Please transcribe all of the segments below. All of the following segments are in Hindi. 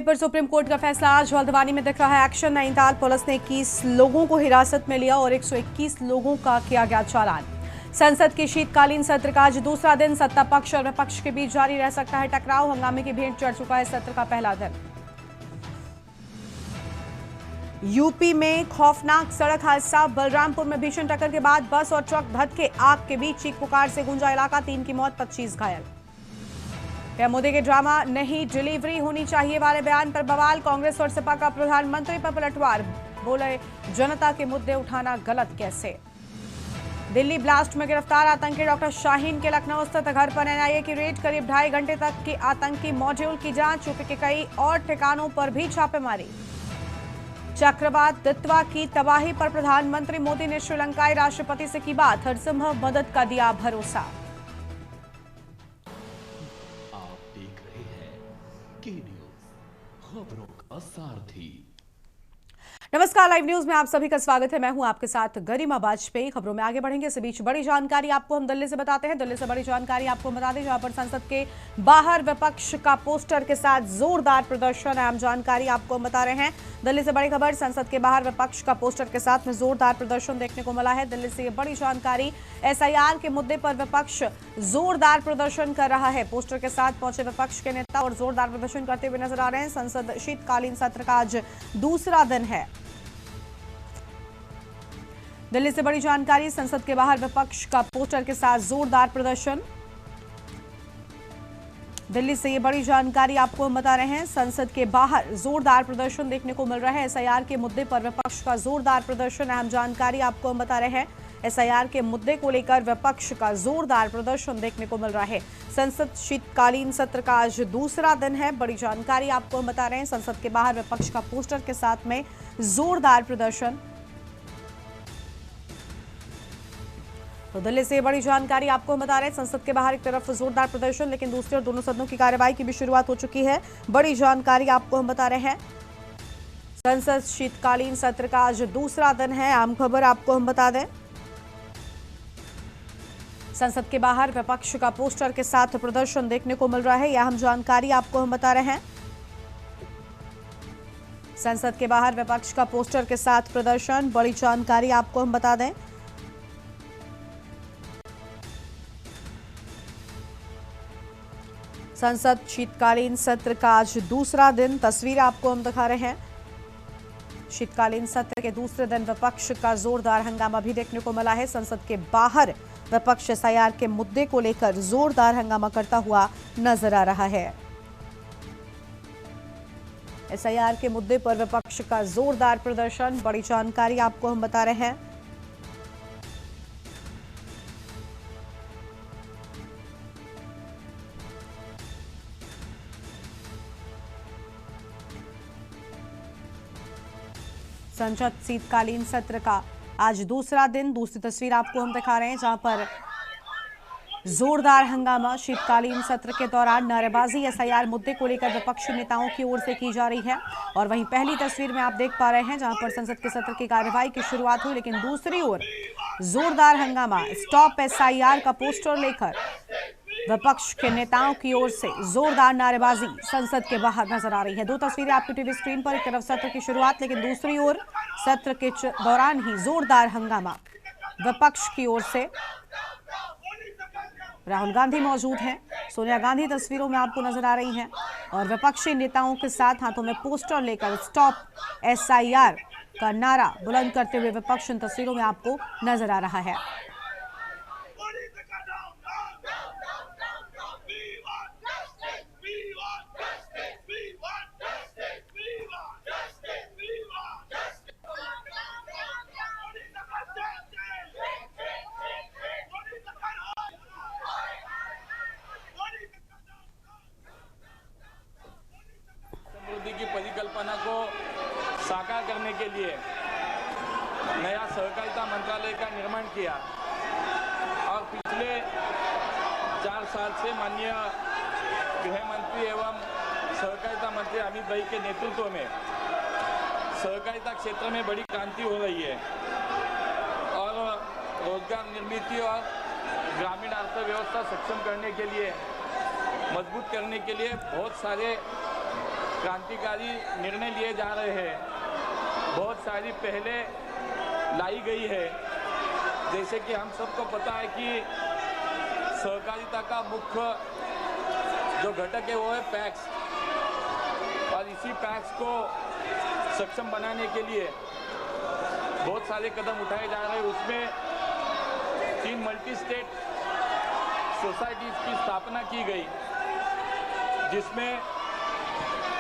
पर सुप्रीम कोर्ट का फैसला। आज हल्द्वानी में दिख रहा है एक्शन। नैनीताल पुलिस ने 21 लोगों को हिरासत में लिया और 121 लोगों का किया गया चालान। संसद के शीतकालीन सत्र का आज दूसरा दिन। सत्ता पक्ष और विपक्ष के बीच जारी रह सकता है टकराव। हंगामे की भेंट चढ़ चुका है सत्र का पहला दिन। यूपी में खौफनाक सड़क हादसा। बलरामपुर में भीषण टक्कर के बाद बस और ट्रक धक्के आग के बीच चीख पुकार से गूंजा इलाका। 3 की मौत, 25 घायल। मोदी के ड्रामा नहीं डिलीवरी होनी चाहिए वाले बयान पर बवाल। कांग्रेस और सपा का प्रधानमंत्री पर पलटवार। बोले जनता के मुद्दे उठाना गलत कैसे। दिल्ली ब्लास्ट में गिरफ्तार आतंकी डॉक्टर शाहीन के लखनऊ स्थित घर पर एनआईए की रेड। करीब 2.5 घंटे तक की आतंकी मॉड्यूल की जांच। यूपी के कई और ठिकानों पर भी छापेमारी। चक्रवात दित्वा की तबाही पर प्रधानमंत्री मोदी ने श्रीलंकाई राष्ट्रपति से की बात। हरसंभव मदद का दिया भरोसा। खबरों का सारथी। नमस्कार, लाइव न्यूज में आप सभी का स्वागत है। मैं हूं आपके साथ गरिमा वाजपेयी। खबरों में आगे बढ़ेंगे, इस बीच बड़ी जानकारी आपको हम दिल्ली से बताते हैं। दिल्ली से बड़ी जानकारी आपको बता दें, जहां पर संसद के बाहर विपक्ष का पोस्टर के साथ जोरदार प्रदर्शन। अहम जानकारी आपको हम बता रहे हैं। दिल्ली से बड़ी खबर, संसद के बाहर विपक्ष का पोस्टर के साथ में जोरदार प्रदर्शन देखने को मिला है। दिल्ली से ये बड़ी जानकारी। एसआईआर के मुद्दे पर विपक्ष जोरदार प्रदर्शन कर रहा है। पोस्टर के साथ पहुंचे विपक्ष के नेता और जोरदार प्रदर्शन करते हुए नजर आ रहे हैं। संसद शीतकालीन सत्र का आज दूसरा दिन है। दिल्ली से बड़ी जानकारी, संसद के बाहर विपक्ष का पोस्टर के साथ जोरदार प्रदर्शन। दिल्ली से ये बड़ी जानकारी आपको हम बता रहे हैं। संसद के बाहर जोरदार प्रदर्शन देखने को मिल रहा है। एसआईआर के मुद्दे पर विपक्ष का जोरदार प्रदर्शन। अहम जानकारी आपको हम बता रहे हैं। एसआईआर के मुद्दे को लेकर विपक्ष का जोरदार प्रदर्शन देखने को मिल रहा है। संसद शीतकालीन सत्र का आज दूसरा दिन है। बड़ी जानकारी आपको हम बता रहे हैं। संसद के बाहर विपक्ष का पोस्टर के साथ में जोरदार प्रदर्शन। तो दिल्ली से बड़ी जानकारी आपको हम बता रहे हैं। संसद के बाहर एक तरफ जोरदार प्रदर्शन, लेकिन दूसरी ओर दोनों सदनों की कार्यवाही की भी शुरुआत हो चुकी है। बड़ी जानकारी आपको हम बता रहे हैं। संसद शीतकालीन सत्र का आज दूसरा दिन है। आम खबर आपको हम बता दें, संसद के बाहर विपक्ष का पोस्टर के साथ प्रदर्शन देखने को मिल रहा है। यह अहम जानकारी आपको हम बता रहे हैं। संसद के बाहर विपक्ष का पोस्टर के साथ प्रदर्शन। बड़ी जानकारी आपको हम बता दें, संसद शीतकालीन सत्र का आज दूसरा दिन। तस्वीर आपको हम दिखा रहे हैं। शीतकालीन सत्र के दूसरे दिन विपक्ष का जोरदार हंगामा भी देखने को मिला है। संसद के बाहर विपक्ष एसआईआर के मुद्दे को लेकर जोरदार हंगामा करता हुआ नजर आ रहा है। एसआईआर के मुद्दे पर विपक्ष का जोरदार प्रदर्शन। बड़ी जानकारी आपको हम बता रहे हैं। संसद शीतकालीन सत्र का आज दूसरा दिन। दूसरी तस्वीर आपको हम दिखा रहे हैं, जहां पर जोरदार हंगामा शीतकालीन सत्र के दौरान नारेबाजी एसआईआर मुद्दे को लेकर विपक्षी नेताओं की ओर से की जा रही है। और वहीं पहली तस्वीर में आप देख पा रहे हैं, जहां पर संसद के सत्र की कार्यवाही की शुरुआत हुई, लेकिन दूसरी ओर जोरदार हंगामा। स्टॉप एसआईआर का पोस्टर लेकर विपक्ष के नेताओं की ओर से जोरदार नारेबाजी संसद के बाहर नजर आ रही है। दो तस्वीरें आपकी टीवी स्क्रीन पर। एक तरफ सत्र की शुरुआत, लेकिन दूसरी ओर सत्र के दौरान ही जोरदार हंगामा विपक्ष की ओर से। राहुल गांधी मौजूद हैं, सोनिया गांधी तस्वीरों में आपको नजर आ रही हैं और विपक्षी नेताओं के साथ हाथों में पोस्टर लेकर स्टॉप एसआईआर का नारा बुलंद करते हुए विपक्ष इन तस्वीरों में आपको नजर आ रहा है। की परिकल्पना को साकार करने के लिए नया सहकारिता मंत्रालय का निर्माण किया और पिछले 4 साल से माननीय गृह मंत्री एवं सहकारिता मंत्री अमित भाई के नेतृत्व में सहकारिता क्षेत्र में बड़ी क्रांति हो रही है और रोजगार निर्मित और ग्रामीण अर्थव्यवस्था सक्षम करने के लिए, मजबूत करने के लिए बहुत सारे क्रांतिकारी निर्णय लिए जा रहे हैं, बहुत सारी पहले लाई गई है। जैसे कि हम सबको पता है कि सहकारिता का मुख्य जो घटक है वो है पैक्स, और इसी पैक्स को सक्षम बनाने के लिए बहुत सारे कदम उठाए जा रहे हैं। उसमें 3 मल्टी स्टेट सोसाइटीज की स्थापना की गई, जिसमें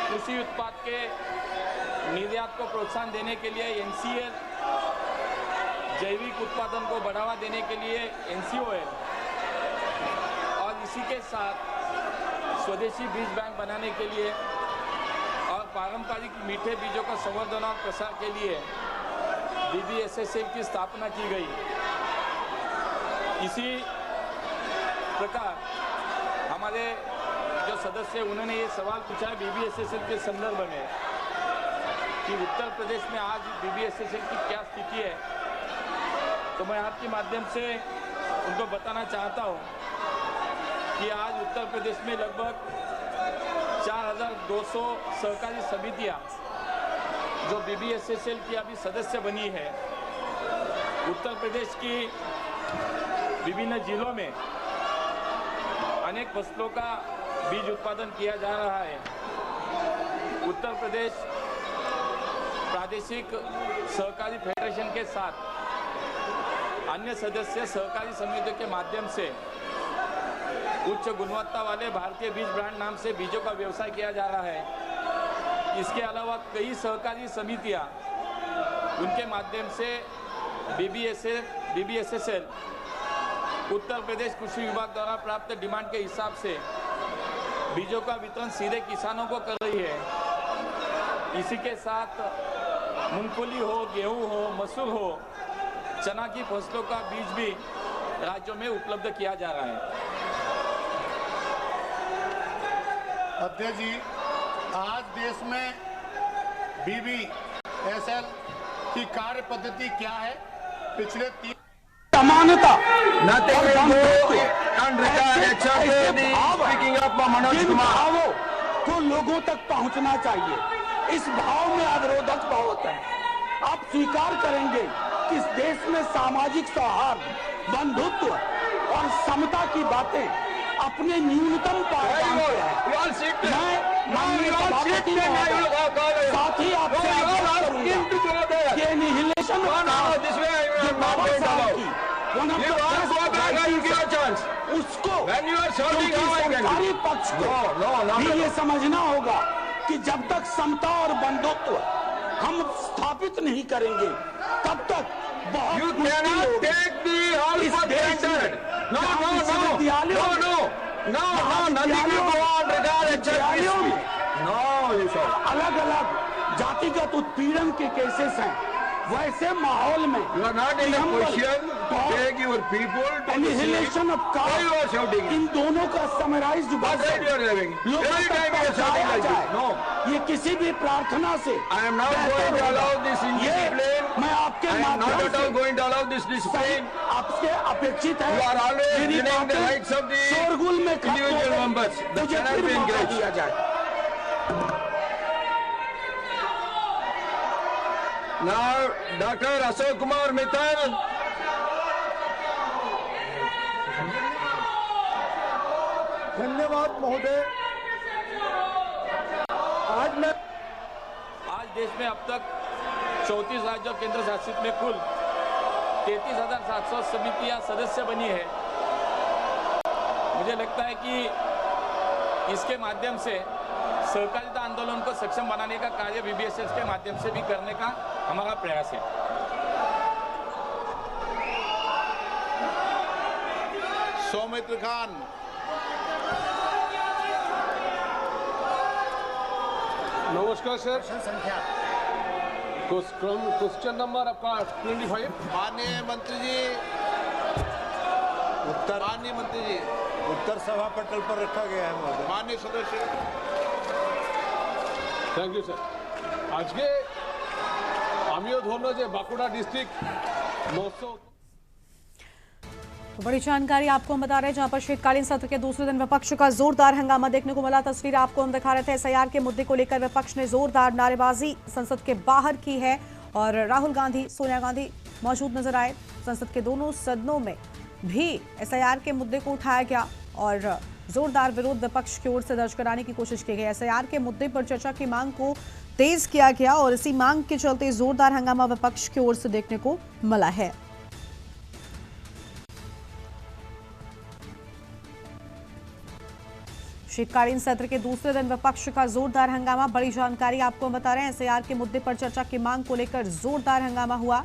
कृषि उत्पाद के निर्यात को प्रोत्साहन देने के लिए NCL, जैविक उत्पादन को बढ़ावा देने के लिए NCOL, और इसी के साथ स्वदेशी बीज बैंक बनाने के लिए और पारंपरिक मीठे बीजों का संवर्धन और प्रसार के लिए BBSSL की स्थापना की गई। इसी प्रकार हमारे जो सदस्य उन्होंने ये सवाल पूछा है BBSSL के संदर्भ में कि उत्तर प्रदेश में आज BBSSL की क्या स्थिति है, तो मैं आपके माध्यम से उनको बताना चाहता हूँ कि आज उत्तर प्रदेश में लगभग 4200 सहकारी समितियाँ जो BBSSL की अभी सदस्य बनी है। उत्तर प्रदेश की विभिन्न जिलों में अनेक फसलों का बीज उत्पादन किया जा रहा है। उत्तर प्रदेश प्रादेशिक सहकारी फेडरेशन के साथ अन्य सदस्य सहकारी समितियों के माध्यम से उच्च गुणवत्ता वाले भारतीय बीज ब्रांड नाम से बीजों का व्यवसाय किया जा रहा है। इसके अलावा कई सहकारी समितियां उनके माध्यम से BBSSL उत्तर प्रदेश कृषि विभाग द्वारा प्राप्त डिमांड के हिसाब से बीजों का वितरण सीधे किसानों को कर रही है। इसी के साथ मूंगफली हो, गेहूं हो, मसूर हो, चना की फसलों का बीज भी राज्यों में उपलब्ध किया जा रहा है। अध्यक्ष जी, आज देश में BBSSL की कार्य पद्धति क्या है? पिछले 3 समानता भावों को लोगों तक पहुंचना चाहिए। इस भाव में अवरोधक बहुत है। आप स्वीकार करेंगे कि इस देश में सामाजिक सौहार्द, बंधुत्व और समता की बातें अपने न्यूनतम पायदान पे है। मैं माननीय सभापति महोदय साथ ही आपसे आग्रह करूंगा कि एनिहिलेशन उसको सरकारी पक्ष को भी ये समझना होगा कि जब तक समता और बंधुत्व हम स्थापित नहीं करेंगे तब तक बहुत मुश्किल होगी। इस देश में अलग अलग जातिगत उत्पीड़न के केसेस हैं। वैसे माहौल में एनिहिलेशन ऑफ कास्ट, इन दोनों का समराइज्ड ये किसी भी प्रार्थना से मैं आपके माध्यम से आपसे अपेक्षित है मेरी बातें शोरगुल में मुझे फिर मौका दिया जाए। Now, Dr. Ashok Kumar Mittal. धन्यवाद महोदय। आज देश में अब तक 34 राज्यों और केंद्र शासित में कुल 33,700 समितियां सदस्य बनी है। मुझे लगता है कि इसके माध्यम से सहकारिता आंदोलन को सक्षम बनाने का कार्य BBSSL के माध्यम से भी करने का हमारा प्रयास है। सौमित्र खान। नमस्कार सर। क्वेश्चन नंबर आपका 25। माननीय मंत्री जी, उत्तर सभा पटल पर रखा गया है महोदय। माननीय सदस्य। Thank you sir. आज के आमियो धरना जे बांकुड़ा डिस्ट्रिक्ट 900 तो बड़ी जानकारी आपको हम बता रहे हैं, जहां पर शीतकालीन सत्र के दूसरे दिन विपक्ष का जोरदार हंगामा देखने को मिला। तस्वीर आपको हम दिखा रहे थे। एसआईआर के मुद्दे को लेकर विपक्ष ने जोरदार नारेबाजी संसद के बाहर की है और राहुल गांधी, सोनिया गांधी मौजूद नजर आए। संसद के दोनों सदनों में भी एसआईआर के मुद्दे को उठाया गया और जोरदार विरोध विपक्ष की ओर से दर्ज कराने की कोशिश की गई। एसआईआर के मुद्दे पर चर्चा की मांग को तेज किया गया और इसी मांग के चलते जोरदार हंगामा विपक्ष की ओर से देखने को मिला है। शीतकालीन सत्र के दूसरे दिन विपक्ष का जोरदार हंगामा। बड़ी जानकारी आपको हम बता रहे हैं। एसआईआर के मुद्दे पर चर्चा की मांग को लेकर जोरदार हंगामा हुआ।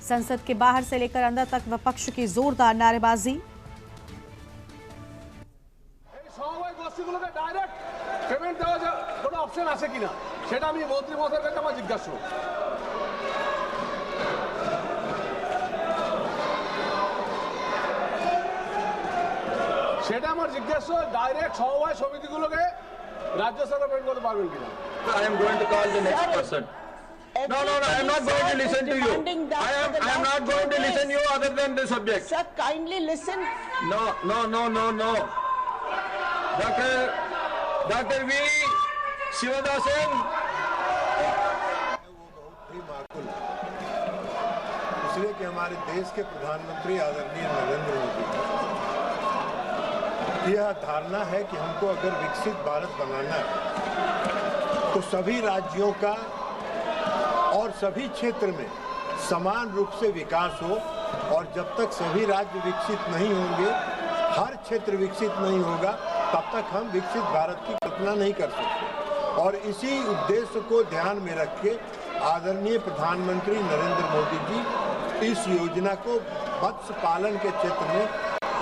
संसद के बाहर से लेकर अंदर तक विपक्ष की जोरदार नारेबाजी। डायरेक्ट पेमेंट দেওয়া যায় কোনো অপশন আছে কিনা সেটা আমি মন্ত্রী মহোদয়ের কাছে আমার জিজ্ঞাসা সেটা আমার জিজ্ঞাসা ডাইরেক্ট সমবায় সমিতিগুলোকে রাজ্য সরকার পেমেন্ট করতে পারবেন কিনা I am going to call the next person. No, I am not going to listen to you. I am not going to listen to you other than the subject. Sir, kindly listen. No. Dr. V. Shivadasan. इसलिए कि हमारे देश के प्रधानमंत्री आदरणीय नरेंद्र मोदी की यह धारणा है कि हमको अगर विकसित भारत बनाना है तो सभी राज्यों का और सभी क्षेत्र में समान रूप से विकास हो, और जब तक सभी राज्य विकसित नहीं होंगे, हर क्षेत्र विकसित नहीं होगा, तब तक हम विकसित भारत की कल्पना नहीं कर सकते। और इसी उद्देश्य को ध्यान में रख के आदरणीय प्रधानमंत्री नरेंद्र मोदी जी इस योजना को मत्स्य पालन के क्षेत्र में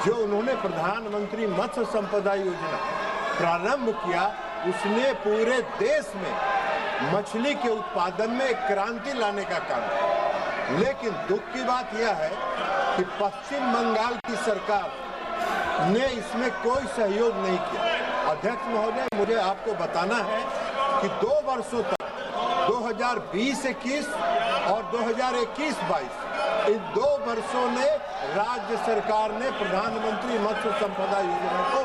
जो उन्होंने प्रधानमंत्री मत्स्य संपदा योजना प्रारंभ किया, उसने पूरे देश में मछली के उत्पादन में एक क्रांति लाने का काम किया। लेकिन दुख की बात यह है कि पश्चिम बंगाल की सरकार ने इसमें कोई सहयोग नहीं किया। अध्यक्ष महोदय, मुझे आपको बताना है कि 2 वर्षों तक 2020-21 और 2021-22 इन 2 वर्षों में राज्य सरकार ने प्रधानमंत्री मत्स्य संपदा योजना को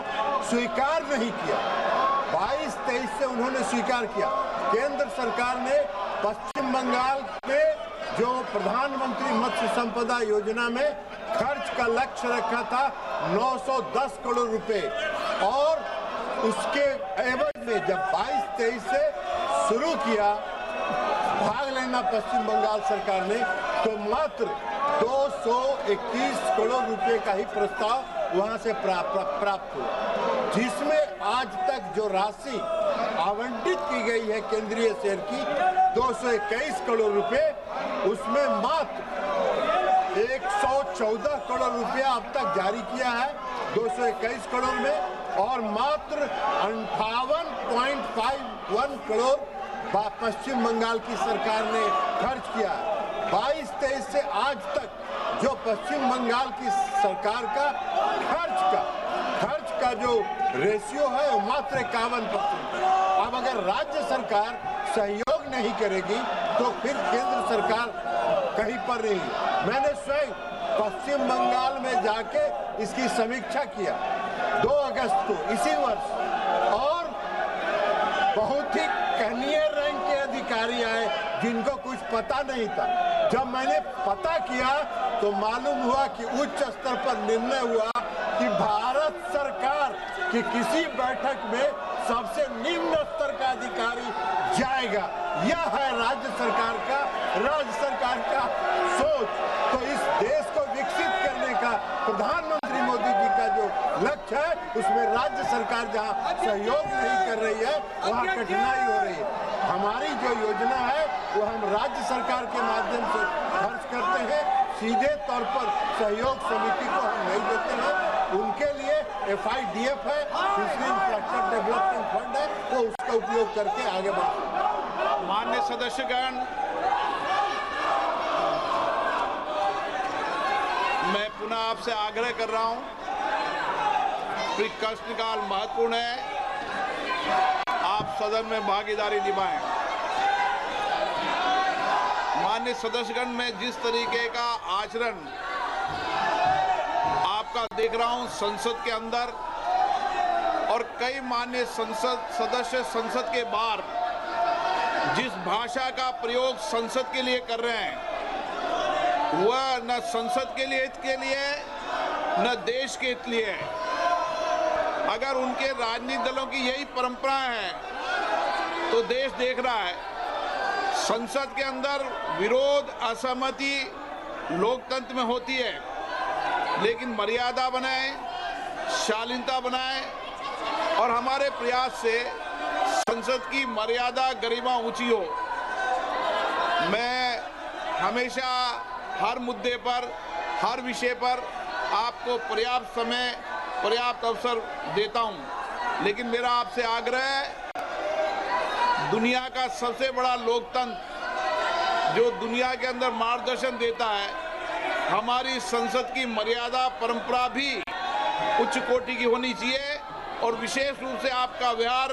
स्वीकार नहीं किया। 22-23 से उन्होंने स्वीकार किया। केंद्र सरकार ने पश्चिम बंगाल में जो प्रधानमंत्री मत्स्य संपदा योजना में खर्च का लक्ष्य रखा था 910 करोड़ रुपए, और उसके एवज में जब 22-23 से शुरू किया भाग लेना पश्चिम बंगाल सरकार ने, तो मात्र 221 करोड़ रुपए का ही प्रस्ताव वहां से प्राप्त हुआ, जिसमें आज तक जो राशि आवंटित की गई है केंद्रीय शेयर की 221 करोड़ रुपए, उसमें मात्र 114 करोड़ रुपया अब तक जारी किया है 221 करोड़ में, और मात्र 58.51 करोड़ पश्चिम बंगाल की सरकार ने खर्च किया है। 22-23 से आज तक जो पश्चिम बंगाल की सरकार का खर्च का जो रेशियो है वो मात्र 51%। अब अगर राज्य सरकार सहयोग नहीं करेगी तो फिर केंद्र सरकार कहीं पर नहीं। मैंने स्वयं पश्चिम बंगाल में जाके इसकी समीक्षा किया 2 अगस्त को इसी वर्ष, और बहुत ही कनीय रैंक के अधिकारी आए जिनको कुछ पता नहीं था। जब मैंने पता किया तो मालूम हुआ कि उच्च स्तर पर निर्णय हुआ कि भारत सरकार की किसी बैठक में सबसे निम्न स्तर का अधिकारी जाएगा। यह है राज्य सरकार का सोच। तो इस देश को विकसित करने का प्रधानमंत्री मोदी जी का जो लक्ष्य है, उसमें राज्य सरकार जहां सहयोग नहीं कर रही है वहां कठिनाई हो रही है। हमारी जो योजना है वो हम राज्य सरकार के माध्यम से खर्च करते हैं, सीधे तौर पर सहयोग समिति को हम नहीं देते हैं। उनके लिए FIDF है, फिशरी इंफ्रास्ट्रक्चर डेवलपमेंट फंड है, वो उसका उपयोग करके आगे बढ़ते हैं। माननीय सदस्यगण, मैं पुनः आपसे आग्रह कर रहा हूं, प्रश्नकाल महत्वपूर्ण है, आप सदन में भागीदारी निभाएं। माननीय सदस्यगण, में जिस तरीके का आचरण देख रहा हूं संसद के अंदर और कई मान्य संसद सदस्य संसद के बाहर जिस भाषा का प्रयोग संसद के लिए कर रहे हैं वह न संसद के लिए हित के लिए न देश के हित लिए है। अगर उनके राजनीतिक दलों की यही परंपरा है तो देश देख रहा है संसद के अंदर विरोध असहमति लोकतंत्र में होती है, लेकिन मर्यादा बनाए, शालीनता बनाए और हमारे प्रयास से संसद की मर्यादा गरिमा ऊंची हो। मैं हमेशा हर मुद्दे पर हर विषय पर आपको पर्याप्त समय पर्याप्त अवसर देता हूं, लेकिन मेरा आपसे आग्रह है दुनिया का सबसे बड़ा लोकतंत्र जो दुनिया के अंदर मार्गदर्शन देता है, हमारी संसद की मर्यादा परंपरा भी उच्च कोटि की होनी चाहिए और विशेष रूप से आपका व्यवहार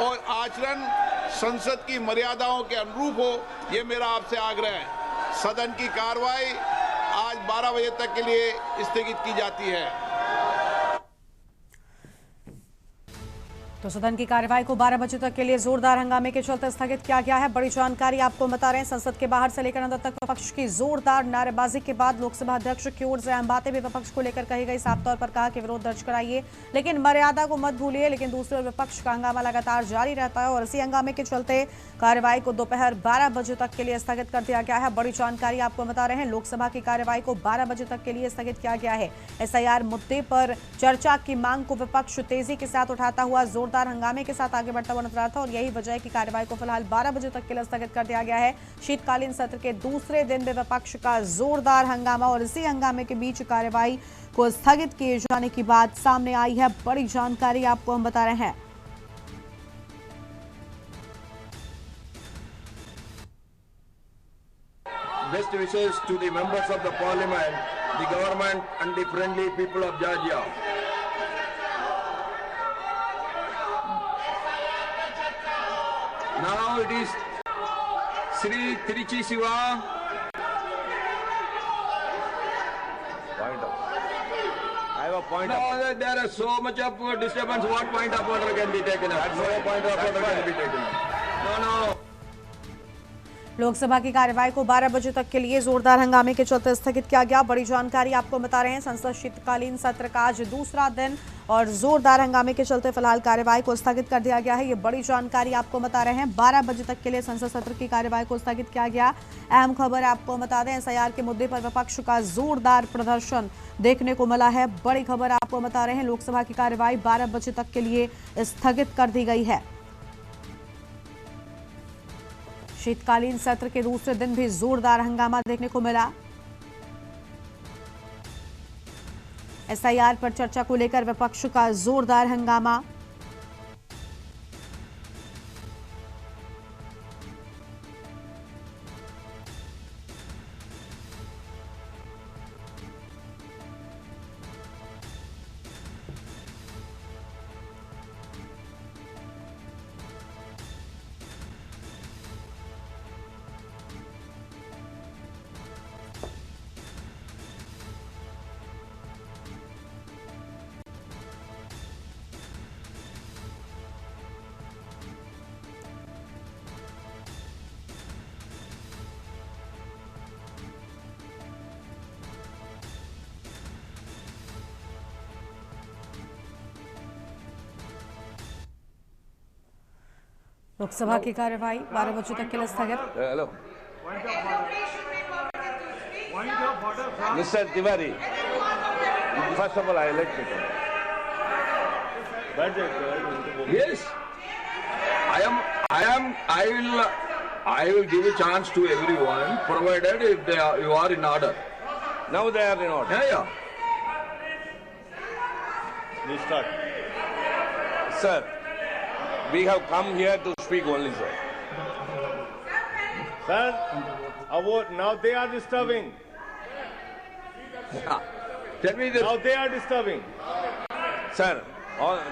और आचरण संसद की मर्यादाओं के अनुरूप हो, ये मेरा आपसे आग्रह है। सदन की कार्रवाई आज 12 बजे तक के लिए स्थगित की जाती है। तो सदन की कार्यवाही को 12 बजे तक के लिए जोरदार हंगामे के चलते स्थगित किया गया है। बड़ी जानकारी आपको बता रहे हैं, संसद के बाहर से लेकर अंदर तक विपक्ष की जोरदार नारेबाजी के बाद लोकसभा अध्यक्ष की ओर से अहम बातें भी विपक्ष को लेकर कही गई। साफ तौर पर कहा कि विरोध दर्ज कराइए लेकिन मर्यादा को मत भूलिए, लेकिन दूसरी ओर विपक्ष का हंगामा लगातार जारी रहता है और इसी हंगामे के चलते कार्यवाही को दोपहर 12 बजे तक के लिए स्थगित कर दिया गया है। बड़ी जानकारी आपको बता रहे हैं, लोकसभा की कार्यवाही को 12 बजे तक के लिए स्थगित किया गया है। SIR मुद्दे पर चर्चा की मांग को विपक्ष तेजी के साथ उठाता हुआ जोरदार हंगामे के साथ आगे बढ़ता हुआ नजर आता है और यही वजह है कि कार्यवाही को फिलहाल 12 बजे तक के लिए स्थगित कर दिया गया है। शीतकालीन सत्र के दूसरे दिन भी विपक्ष का जोरदार हंगामा और इसी हंगामे के बीच कार्यवाही को स्थगित किए जाने की बात सामने आई है। बड़ी जानकारी आपको हम बता रहे हैं। Best wishes to the members of the parliament, the government and the friendly people of Georgia. Now it is Sri Trichy Siva. Point of. I have a point of. No, there is so much of disturbance. What point of order can be taken up? No point of order can be taken up. No. Lok Sabha की कार्यवाही को 12 बजे तक के लिए जोरदार हंगामे के चलते स्थगित किया गया। बड़ी जानकारी आपको बता रहे हैं, संसद शीतकालीन सत्र का आज दूसरा दिन और जोरदार हंगामे के चलते फिलहाल कार्यवाही को स्थगित कर दिया गया है। ये बड़ी जानकारी आपको बता रहे हैं। 12 बजे तक के लिए संसद सत्र की कार्यवाही को स्थगित किया गया। अहम खबर आपको बता दें, SIR के मुद्दे पर विपक्ष का जोरदार प्रदर्शन देखने को मिला है। बड़ी खबर आपको बता रहे हैं, लोकसभा की कार्यवाही 12 बजे तक के लिए स्थगित कर दी गई है। शीतकालीन सत्र के दूसरे दिन भी जोरदार हंगामा देखने को मिला। SIR पर चर्चा को लेकर विपक्ष का जोरदार हंगामा। लोकसभा की कार्यवाही 12 बजे तक के लिए स्थगित। Hello. Mr. Tiwari, first of all, I let you go. Yes. I will give a chance to everyone, provided if you are in order. Now they are in order. Yeah. We start. Sir, we have come here to speak only, sir. Sir, now they are disturbing. Tell me this. Now they are disturbing. Sir,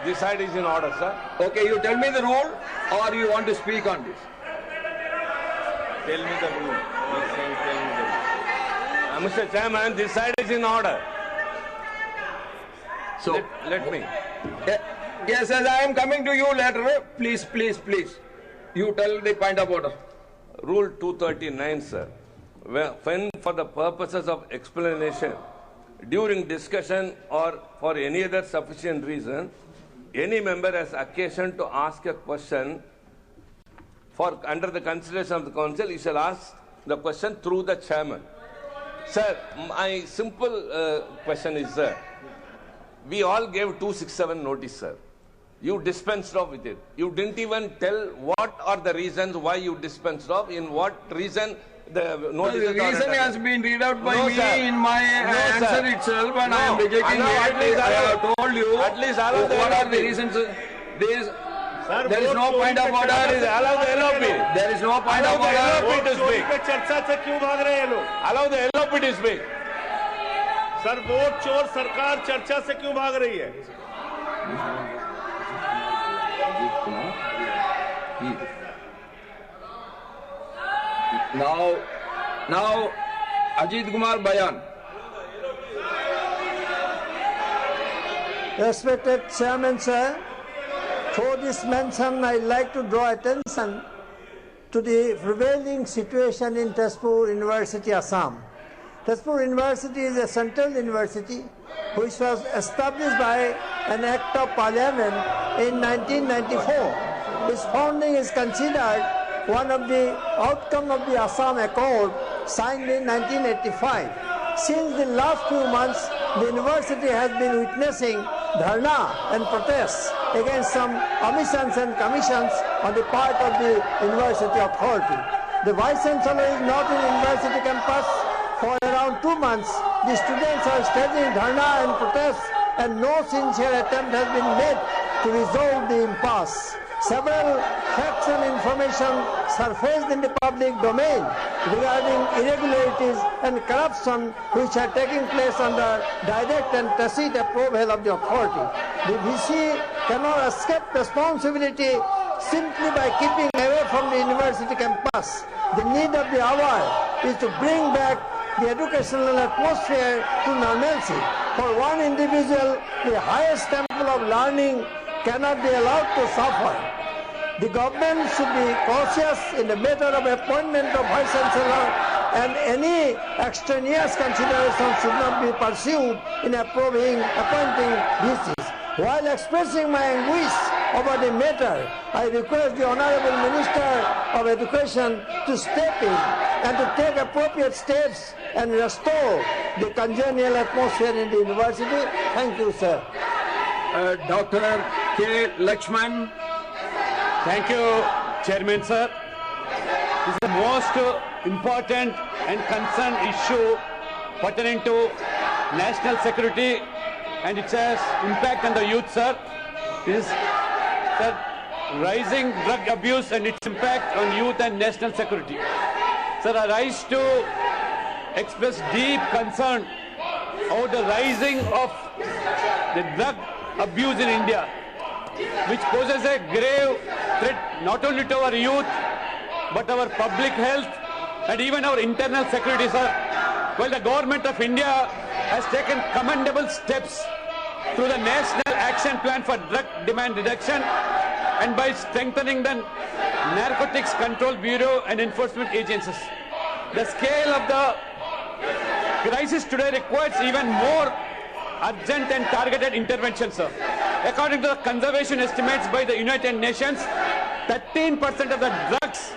this side is in order, sir. Okay, you tell me the rule, or you want to speak on this? Tell me the rule. He's saying, tell me the rule. Mr. Chairman, this side is in order. So let me. Yes, as I am coming to you later, please. You tell the point of order. Rule 239, sir. When for the purposes of explanation, during discussion or for any other sufficient reason, any member has occasion to ask a question for under the consideration of the council, he shall ask the question through the chairman. Sir, my simple question is, sir, we all gave 267 notice, sir. You dispensed off with it. You didn't even tell what are the reasons why you dispensed off, in what reason the notice. The reason has been read out by me sir. in my answer sir. itself, and No. I am rejecting it. I have told you At least allow the what are the LOP. reasons. There is no point of order. Allow the LOP. There is no point of Allow the order. LOP to speak. चर्चा से क्यों भाग रहे हैं लोग? Allow the LOP to speak. Sir vote चोर सरकार चर्चा से क्यों भाग रही है? Now, Ajit Kumar Bayan. Respected Chairman, sir, for this mention, I'd like to draw attention to the prevailing situation in Tezpur University, Assam. Tezpur University is a central university which was established by an Act of Parliament in 1994. Its founding is considered one of the outcome of the Assam Accord signed in 1985. Since the last few months, the university has been witnessing dharna and protests against some omissions and commissions on the part of the university authority. The Vice Chancellor is not in university campus. For around 2 months, the students are staging dharna and protests, and no sincere attempt has been made to resolve the impasse. Several facts and information surfaced in the public domain regarding irregularities and corruption which are taking place under direct and tacit approval of the authority. The VC cannot escape responsibility simply by keeping away from the university campus. The need of the hour is to bring back the educational atmosphere to normalcy. For one individual, the highest temple of learning cannot be allowed to suffer. The government should be cautious in the matter of appointment of Vice Chancellor, and any extraneous consideration should not be pursued in appointing VCs. While expressing my anguish over the matter, I request the Honorable Minister of Education to step in and to take appropriate steps and restore the congenial atmosphere in the university. Thank you, sir. Dr. K. Lakshman. Thank you, Chairman, sir. This is the most important and concerned issue pertaining to national security, and it has impact on the youth, sir. This is the rising drug abuse and its impact on youth and national security. Sir, I rise to express deep concern over the rising of the drug abuse in India, which poses a grave threat not only to our youth, but our public health and even our internal security, sir. Well, the government of India has taken commendable steps through the National Action Plan for Drug Demand Reduction and by strengthening the Narcotics Control Bureau and enforcement agencies. The scale of the crisis today requires even more urgent and targeted intervention, sir. According to the conservation estimates by the United Nations, 13% of the drugs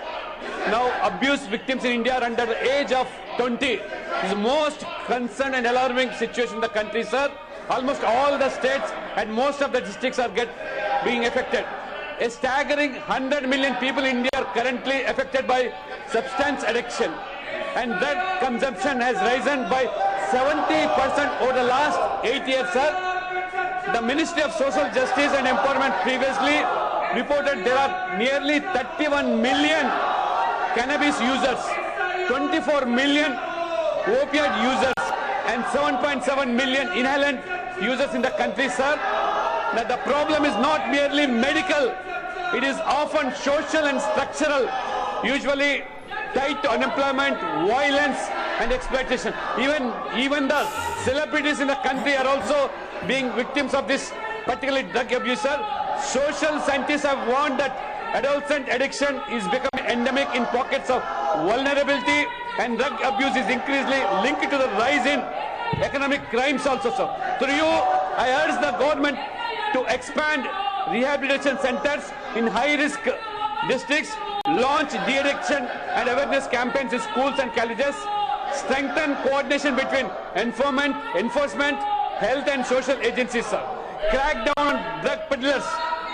now abuse victims in India are under the age of 20. This is the most concerned and alarming situation in the country, sir. Almost all the states and most of the districts are being affected. A staggering 100 million people in India are currently affected by substance addiction, and drug consumption has risen by 70% over the last 8 years, sir. The Ministry of Social Justice and Empowerment previously reported there are nearly 31 million cannabis users, 24 million opioid users, and 7.7 million inhalant users in the country, sir. That the problem is not merely medical, it is often social and structural, usually tied to unemployment, violence, and exploitation. Even the celebrities in the country are also being victims of this particular drug abuse, sir. Social scientists have warned that adolescent addiction is becoming endemic in pockets of vulnerability, and drug abuse is increasingly linked to the rise in economic crimes also, sir. Through you, I urge the government to expand rehabilitation centers in high-risk districts, launch de-addiction and awareness campaigns in schools and colleges, strengthen coordination between enforcement, health and social agencies, sir. Crack down on drug peddlers,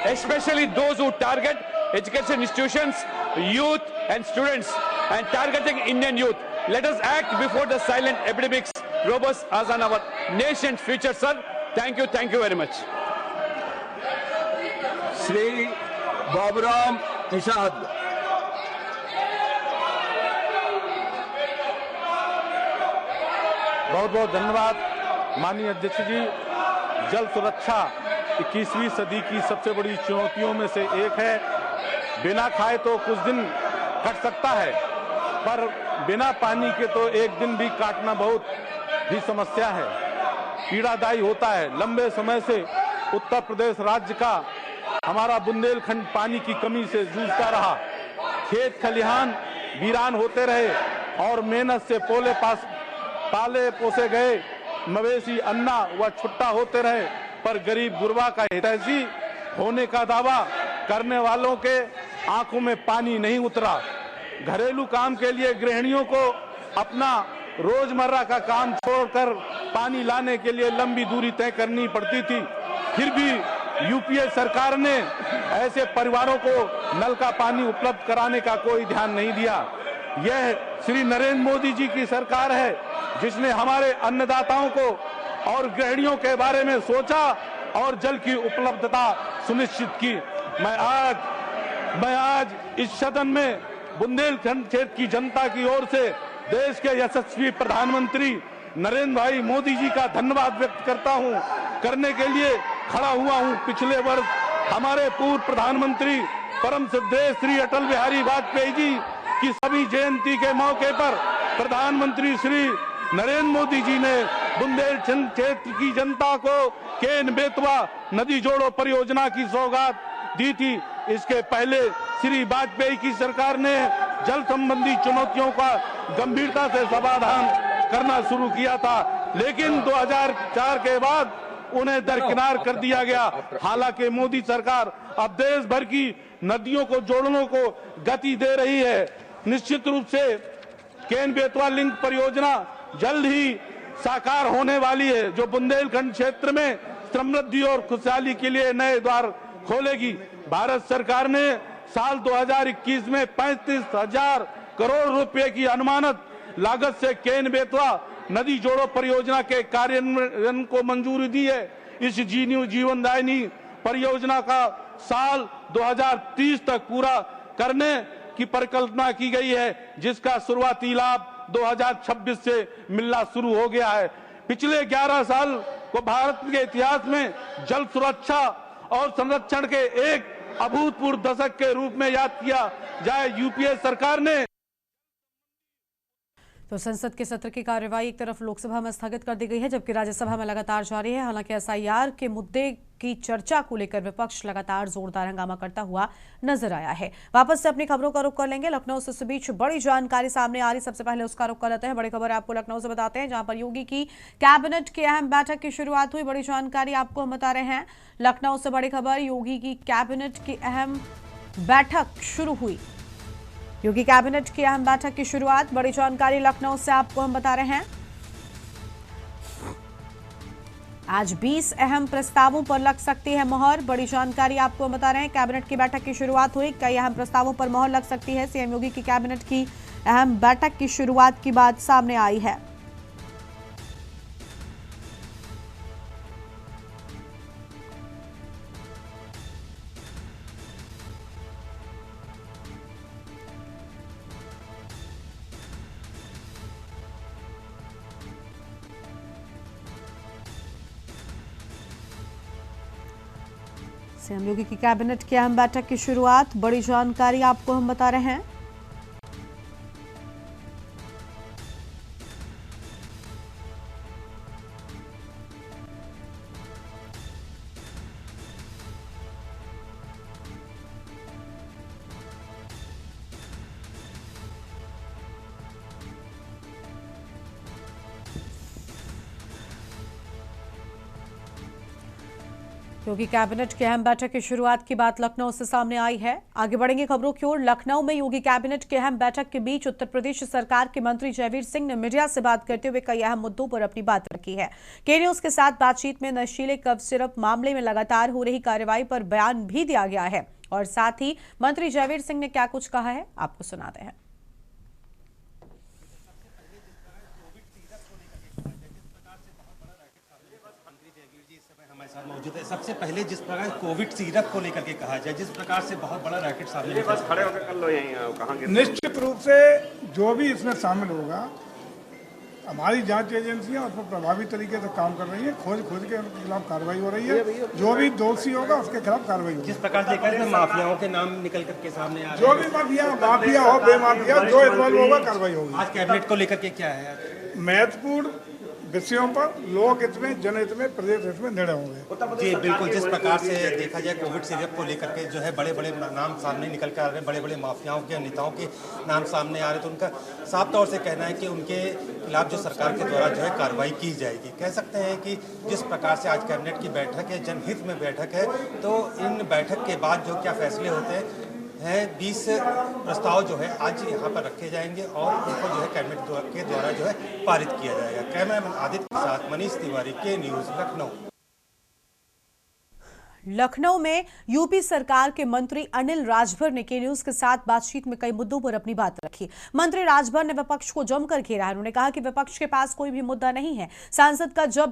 especially those who target education institutions, youth and students, and targeting Indian youth. Let us act before the silent epidemics robust as on our nation's future, sir. Thank you very much. Shri Baburam Nishad. बहुत बहुत धन्यवाद माननीय अध्यक्ष जी। जल सुरक्षा 21वीं सदी की सबसे बड़ी चुनौतियों में से एक है। बिना खाए तो कुछ दिन कट सकता है, पर बिना पानी के तो एक दिन भी काटना बहुत भी समस्या है, पीड़ादायी होता है। लंबे समय से उत्तर प्रदेश राज्य का हमारा बुंदेलखंड पानी की कमी से जूझता रहा। खेत खलिहान वीरान होते रहे और मेहनत से पाले पोसे गए मवेशी अन्ना व छुट्टा होते रहे, पर गरीब गुरबा का हितैषी होने का दावा करने वालों के आंखों में पानी नहीं उतरा। घरेलू काम के लिए गृहिणियों को अपना रोजमर्रा का काम छोड़कर पानी लाने के लिए लंबी दूरी तय करनी पड़ती थी। फिर भी यूपीए सरकार ने ऐसे परिवारों को नल का पानी उपलब्ध कराने का कोई ध्यान नहीं दिया। यह श्री नरेंद्र मोदी जी की सरकार है जिसने हमारे अन्नदाताओं को और गृहिणियों के बारे में सोचा और जल की उपलब्धता सुनिश्चित की। मैं आज इस सदन में बुंदेलखंड क्षेत्र की जनता की ओर से देश के यशस्वी प्रधानमंत्री नरेंद्र भाई मोदी जी का धन्यवाद व्यक्त करने के लिए खड़ा हुआ हूं। पिछले वर्ष हमारे पूर्व प्रधानमंत्री परम श्रद्धेय श्री अटल बिहारी वाजपेयी जी की सभी जयंती के मौके पर प्रधानमंत्री श्री नरेंद्र मोदी जी ने बुंदेलखंड क्षेत्र की जनता को केन बेतवा नदी जोड़ो परियोजना की सौगात दी थी। इसके पहले श्री वाजपेयी की सरकार ने जल संबंधी चुनौतियों का गंभीरता से समाधान करना शुरू किया था, लेकिन 2004 के बाद उन्हें दरकिनार कर दिया गया। हालांकि मोदी सरकार अब देश भर की नदियों को जोड़ने को गति दे रही है। निश्चित रूप से केन बेतवा लिंक परियोजना जल्द ही साकार होने वाली है, जो बुंदेलखंड क्षेत्र में समृद्धि और खुशहाली के लिए नए द्वार खोलेगी। भारत सरकार ने साल 2021 में 35,000 करोड़ रुपए की अनुमानित लागत से केन बेतवा नदी जोड़ो परियोजना के कार्यान्वयन को मंजूरी दी है। इस जीवनदायिनी परियोजना का साल 2030 तक पूरा करने की परिकल्पना की गई है, जिसका शुरुआती लाभ 2026 से मिलना शुरू हो गया है। पिछले 11 साल को भारत के इतिहास में जल सुरक्षा और संरक्षण के एक अभूतपूर्व दशक के रूप में याद किया जाए। यूपीए सरकार ने तो संसद के सत्र की कार्यवाही एक तरफ लोकसभा में स्थगित कर दी गई है, जबकि राज्यसभा में लगातार जारी है। हालांकि एसआईआर के मुद्दे की चर्चा को लेकर विपक्ष लगातार जोरदार हंगामा करता हुआ नजर आया है। वापस से अपनी खबरों का रुख कर लेंगे लखनऊ से। इस बीच बड़ी जानकारी सामने आ रही, सबसे पहले उसका रुख कर लेते हैं। बड़ी खबर आपको लखनऊ से बताते हैं, जहां पर योगी की कैबिनेट की अहम बैठक की शुरुआत हुई। बड़ी जानकारी आपको हम बता रहे हैं लखनऊ से। बड़ी खबर, योगी की कैबिनेट की अहम बैठक शुरू हुई। योगी कैबिनेट की अहम बैठक की शुरुआत, बड़ी जानकारी लखनऊ से आपको हम बता रहे हैं। आज 20 अहम प्रस्तावों पर लग सकती है मोहर। बड़ी जानकारी आपको हम बता रहे हैं। कैबिनेट की बैठक की शुरुआत हुई, कई अहम प्रस्तावों पर मोहर लग सकती है। सीएम योगी की कैबिनेट की अहम बैठक की शुरुआत की बात सामने आई है। सीएम योगी की कैबिनेट की अहम बैठक की शुरुआत, बड़ी जानकारी आपको हम बता रहे हैं। योगी कैबिनेट की अहम बैठक की शुरुआत की बात लखनऊ से सामने आई है। आगे बढ़ेंगे खबरों की ओर। लखनऊ में योगी कैबिनेट की अहम बैठक के बीच उत्तर प्रदेश सरकार के मंत्री जयवीर सिंह ने मीडिया से बात करते हुए कई अहम मुद्दों पर अपनी बात रखी है। के न्यूज के साथ बातचीत में नशीले कफ सिरप मामले में लगातार हो रही कार्रवाई पर बयान भी दिया गया है और साथ ही मंत्री जयवीर सिंह ने क्या कुछ कहा है आपको सुनाते हैं। मौजूद है। सबसे पहले जिस प्रकार कोविड सीरप को लेकर के कहा जाए, जिस प्रकार से बहुत बड़ा रैकेट सामने बस खड़े होकर कर लो यहीं निश्चित रूप से जो भी इसमें शामिल होगा, हमारी जांच एजेंसियां उस पर प्रभावी तरीके से काम कर रही है। खोज के उनके खिलाफ कार्रवाई हो रही है। जो भी दोषी होगा उसके खिलाफ कार्रवाई होगी। जिस प्रकार से कहते हैं माफियाओं के नाम निकल करके सामने आ रहे हैं, जो भी माफिया हो बेमाफिया जो इन्वॉल्व होगा कार्रवाई होगी। आज कैबिनेट को लेकर के क्या है? महत्वपूर्ण विषयों पर लोक हित में, जनहित में, प्रदेश हित में निर्णय होंगे। जी बिल्कुल। जिस प्रकार से देखा जाए कोविड सीरप को लेकर के जो है बड़े बड़े नाम सामने निकल कर आ रहे हैं, बड़े बड़े माफियाओं के नेताओं के नाम सामने आ रहे हैं, तो उनका साफ तौर से कहना है कि उनके खिलाफ जो सरकार के द्वारा जो है कार्रवाई की जाएगी। कह सकते हैं कि जिस प्रकार से आज कैबिनेट की बैठक है, जनहित में बैठक है, तो इन बैठक के बाद जो क्या फैसले होते हैं 20 प्रस्ताव जो है आज यहाँ पर रखे जाएंगे और उनको जो है कैबिनेट के द्वारा जो है पारित किया जाएगा। कैमरामैन आदित्य के साथ मनीष तिवारी, के न्यूज, लखनऊ। लखनऊ में यूपी सरकार के मंत्री अनिल राजभर ने के न्यूज के साथ बातचीत में कई मुद्दों पर अपनी बात रखी। मंत्री राजभर ने विपक्ष को जमकर घेरा है। उन्होंने कहा कि विपक्ष के पास कोई भी मुद्दा नहीं है। संसद का जब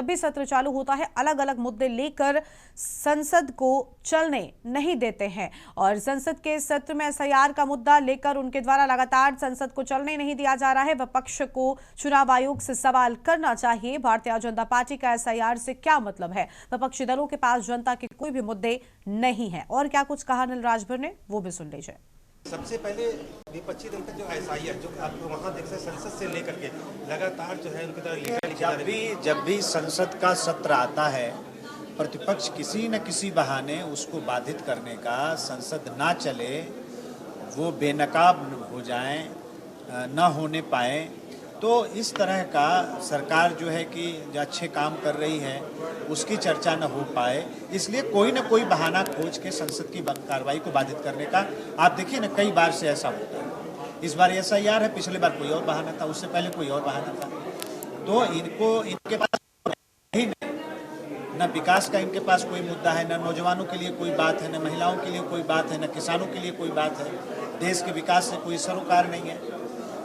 भी सत्र चालू होता है, अलग अलग मुद्दे लेकर संसद को चलने नहीं देते हैं और संसद के सत्र में एसआईआर का मुद्दा लेकर उनके द्वारा लगातार संसद को चलने नहीं दिया जा रहा है। विपक्ष को चुनाव आयोग से सवाल करना चाहिए, भारतीय जनता पार्टी का एसआईआर से क्या मतलब है। विपक्षी दलों के पास जनता के कोई भी मुद्दे नहीं है। और क्या कुछ कहा अनिल राजभर ने, वो भी सुन लीजिए। सबसे पहले विपक्षी दल का जो एसआईआर जो आप वहाँ देख सकते हैं, संसद से लेकर के लगातार जो है उनकी तरह जब भी संसद का सत्र आता है, प्रतिपक्ष किसी न किसी बहाने उसको बाधित करने का, संसद ना चले, वो बेनकाब हो जाएं, न होने पाए, तो इस तरह का सरकार जो है कि जो अच्छे काम कर रही है उसकी चर्चा न हो पाए, इसलिए कोई न कोई बहाना खोज के संसद की कार्रवाई को बाधित करने का आप देखिए ना, कई बार से ऐसा होता है। इस बार एसआईआर है, पिछले बार कोई और बहाना था, उससे पहले कोई और बहाना था। तो इनके पास ही न विकास का इनके पास कोई मुद्दा है, न नौजवानों के लिए कोई बात है, न महिलाओं के लिए कोई बात है, न किसानों के लिए कोई बात है, देश के विकास से कोई सरोकार नहीं है,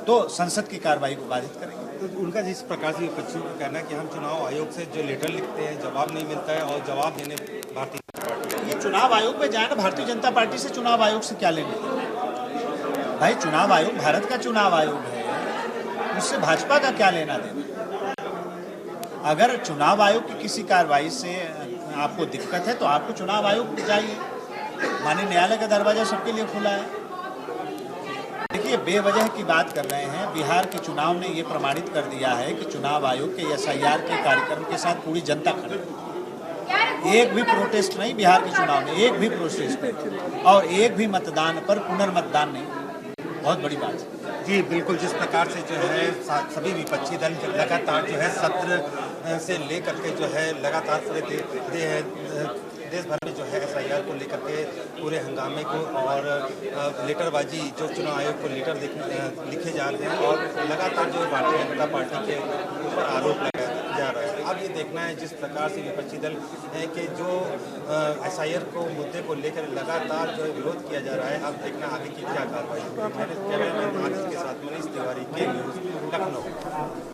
तो संसद की कार्रवाई को बाधित करेंगे। तो उनका जिस प्रकार से विपक्षियों का कहना है कि हम चुनाव आयोग से जो लेटर लिखते हैं जवाब नहीं मिलता है और जवाब देने भारतीय जनता पार्टी, ये चुनाव आयोग में जाए ना, भारतीय जनता पार्टी से चुनाव आयोग से क्या लेंगे भाई? चुनाव आयोग भारत का चुनाव आयोग है, उससे भाजपा का क्या लेना देना? अगर चुनाव आयोग की किसी कार्रवाई से आपको दिक्कत है तो आपको चुनाव आयोग जाइए, माननीय न्यायालय का दरवाजा सबके लिए खुला है। देखिए, बेवजह की बात कर रहे हैं। बिहार के चुनाव ने ये प्रमाणित कर दिया है कि चुनाव आयोग के एसआईआर के कार्यक्रम के साथ पूरी जनता खड़ी है। एक भी प्रोटेस्ट नहीं बिहार के चुनाव में, एक भी प्रोटेस्ट नहीं, और एक भी मतदान पर पुनर्मतदान नहीं। बहुत बड़ी बात है। जी बिल्कुल। जिस प्रकार से जो है सभी विपक्षी दल लगातार जो है सत्र से लेकर के जो है लगातार देश भर में जो है एसआईआर को लेकर के पूरे हंगामे को और लेटरबाजी जो चुनाव आयोग को लेटर लिखे जा रहे हैं और लगातार जो भारतीय जनता पार्टी के ऊपर आरोप लगाया जा रहा है। अब ये देखना है जिस प्रकार से विपक्षी दल के जो एसआईआर को मुद्दे को लेकर लगातार जो विरोध किया जा रहा है, अब देखना आगे की क्या कार्रवाई होगी। कैमरामैन आदित्य के साथ मनीष तिवारी, के न्यूज, लखनऊ।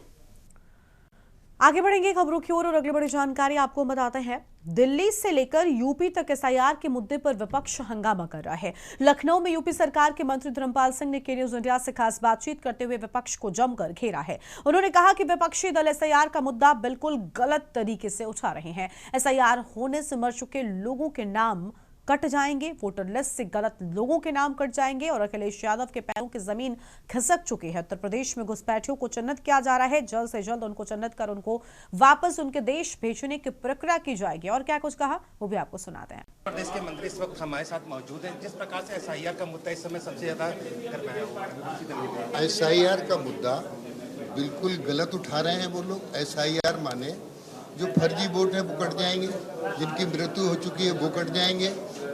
आगे बढ़ेंगे खबरों की ओर और अगली बड़ी जानकारी आपको बताते हैं। दिल्ली से लेकर यूपी तक एसआईआर के मुद्दे पर विपक्ष हंगामा कर रहा है। लखनऊ में यूपी सरकार के मंत्री धर्मपाल सिंह ने के न्यूज इंडिया से खास बातचीत करते हुए विपक्ष को जमकर घेरा है। उन्होंने कहा कि विपक्षी दल एसआईआर का मुद्दा बिल्कुल गलत तरीके से उठा रहे हैं। एसआईआर होने से मर चुके लोगों के नाम कट जाएंगे, वोटर लिस्ट से गलत लोगों के नाम कट जाएंगे और अखिलेश यादव के पैरों की जमीन खिसक चुकी है। उत्तर प्रदेश में घुसपैठियों को चिन्हित किया जा रहा है। जल्द से जल्द उनको चिन्हित कर उनको वापस उनके देश भेजने की प्रक्रिया की जाएगी। और क्या कुछ कहा वो भी आपको सुनाते हैं। प्रदेश के मंत्री इस वक्त हमारे साथ मौजूद हैं। जिस प्रकार से एसआईआर का मुद्दा इस समय सबसे ज्यादा कर रहा है, एसआईआर का मुद्दा बिल्कुल गलत उठा रहे हैं वो लोग। एसआईआर माने जो फर्जी वोट हैं वो कट जाएंगे, जिनकी मृत्यु हो चुकी है वो कट जाएंगे,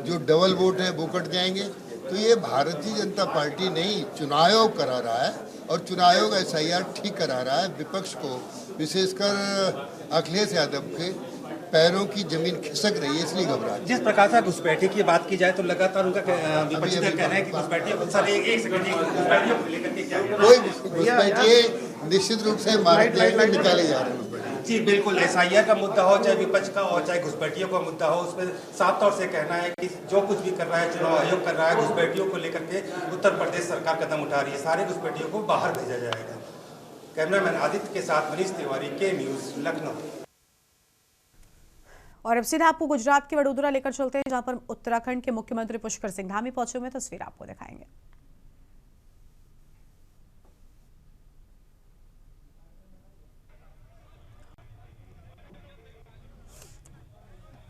जो डबल वोट है वो कट जाएंगे। तो ये भारतीय जनता पार्टी नहीं, चुनाव आयोग करा रहा है और चुनाव आयोग SIR ठीक करा रहा है। विपक्ष को, विशेषकर अखिलेश यादव के पैरों की जमीन खिसक रही है, इसलिए घबरा रहे हैं। जिस प्रकार से घुसपैठी की बात की जाए तो लगातार उनका विपक्षी दल कह रहे हैं कि घुसपैठियों को सर एक सेकंड घुसपैठियों को लेकर के क्या कोई घुसपैठिए निश्चित रूप से मारे निकाले जा रहे हैं। जी बिल्कुल, SIR का मुद्दा हो, चाहे विपक्ष का हो, चाहे घुसपैठियों का मुद्दा हो, उसमें साफ तौर से कहना है कि जो कुछ भी कर रहा है चुनाव आयोग कर रहा है, घुसपैठियों को लेकर के उत्तर प्रदेश सरकार कदम उठा रही है, सारे घुसपैठियों को बाहर भेजा जाएगा। कैमरामैन आदित्य के साथ मनीष तिवारी, के न्यूज, लखनऊ। और अब सीधा आपको गुजरात के वडोदरा लेकर चलते हैं, जहां पर उत्तराखंड के मुख्यमंत्री पुष्कर सिंह धामी पहुंचे हुए, तस्वीर आपको दिखाएंगे।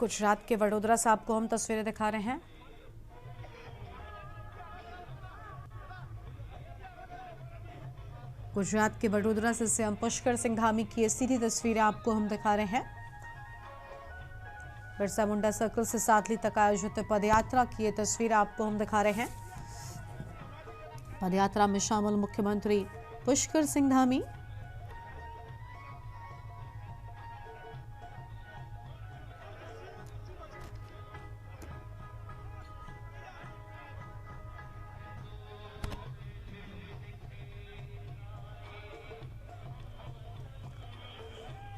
गुजरात के वडोदरा से आपको हम तस्वीरें दिखा रहे हैं। गुजरात के वडोदरा से सीएम पुष्कर सिंह धामी की ये सीधी तस्वीरें आपको हम दिखा रहे हैं। बिरसा मुंडा सर्कल से सादली तक आयोजित पदयात्रा की ये तस्वीर आपको हम दिखा रहे हैं। पदयात्रा में शामिल मुख्यमंत्री पुष्कर सिंह धामी।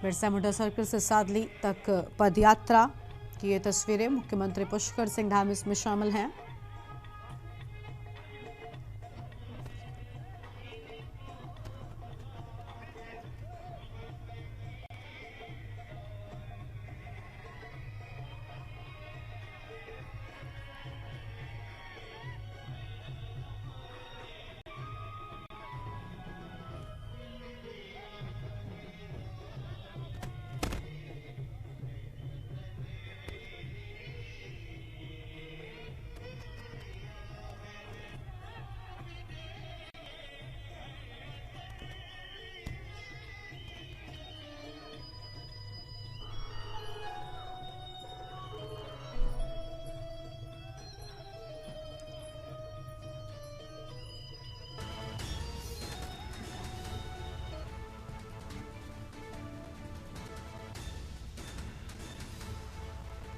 बिरसा मुंडा सर्कल से सादली तक पदयात्रा की ये तस्वीरें, मुख्यमंत्री पुष्कर सिंह धामी इसमें शामिल हैं।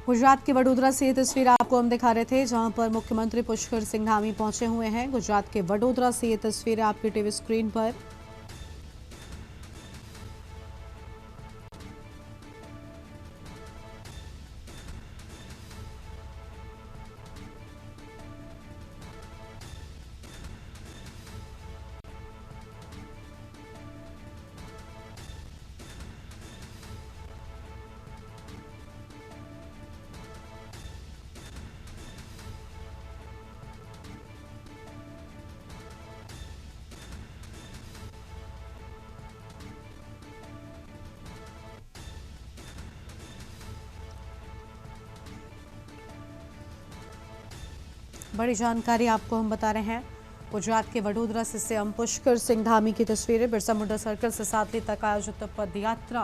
गुजरात के वडोदरा से ये तस्वीर आपको हम दिखा रहे थे, जहां पर मुख्यमंत्री पुष्कर सिंह धामी पहुंचे हुए हैं। गुजरात के वडोदरा से ये तस्वीर आपकी टीवी स्क्रीन पर। बड़ी जानकारी आपको हम बता रहे हैं। गुजरात के वडोदरा से सीएम पुष्कर सिंह धामी की तस्वीरें। बिरसा मुंडा सर्कल से सादली तक आयोजित पदयात्रा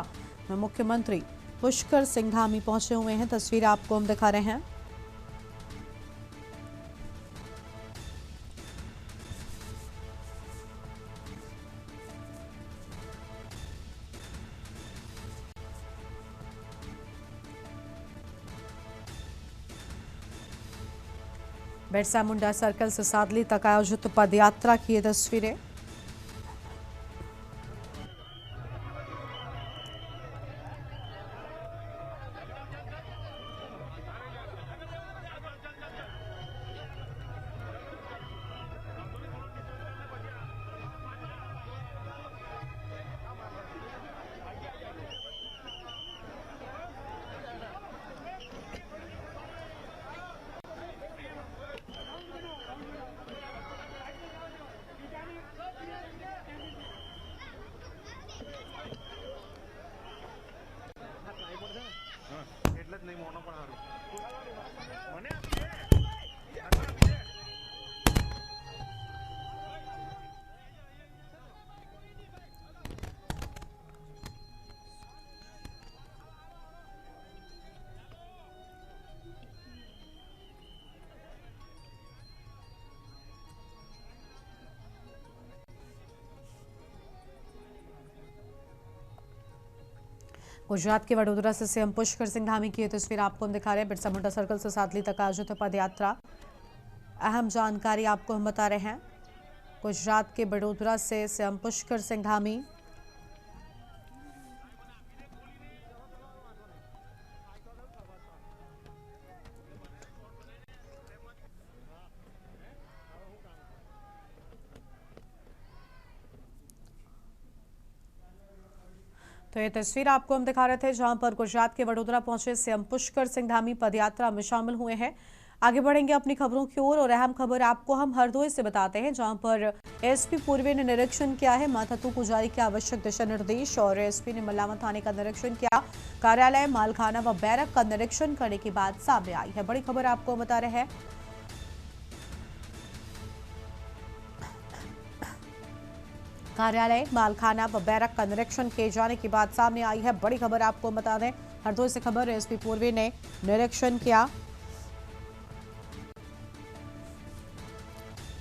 में मुख्यमंत्री पुष्कर सिंह धामी पहुंचे हुए हैं। तस्वीर आपको हम दिखा रहे हैं। बिरसा मुंडा सर्कल से सादली तक आयोजित पदयात्रा की ये तस्वीरें। गुजरात के वडोदरा से सीएम पुष्कर सिंह धामी की ये तस्वीर आपको हम दिखा रहे हैं। बिरसा मुंडा सर्कल से सादली तक आयोजित पद यात्रा। अहम जानकारी आपको हम बता रहे हैं। गुजरात के वडोदरा से सीएम पुष्कर सिंह धामी तो ये तस्वीर आपको हम दिखा रहे थे, जहां पर गुजरात के वडोदरा पहुंचे सीएम पुष्कर सिंह धामी पदयात्रा में शामिल हुए हैं। आगे बढ़ेंगे अपनी खबरों की ओर और अहम खबर आपको हम हरदोई से बताते हैं, जहां पर एसपी पूर्वे ने निरीक्षण किया है। माथातू को जारी किया आवश्यक दिशा निर्देश और एसपी ने मल्लावा थाने का निरीक्षण किया। कार्यालय, मालखाना व बैरक का निरीक्षण करने की बात सामने आई है। बड़ी खबर आपको बता रहे हैं। कार्यालय, मालखाना व बैरक का निरीक्षण किए जाने की बात सामने आई है। बड़ी खबर आपको बता दें, हरदोई से खबर, एसपी पूर्वे ने निरीक्षण किया।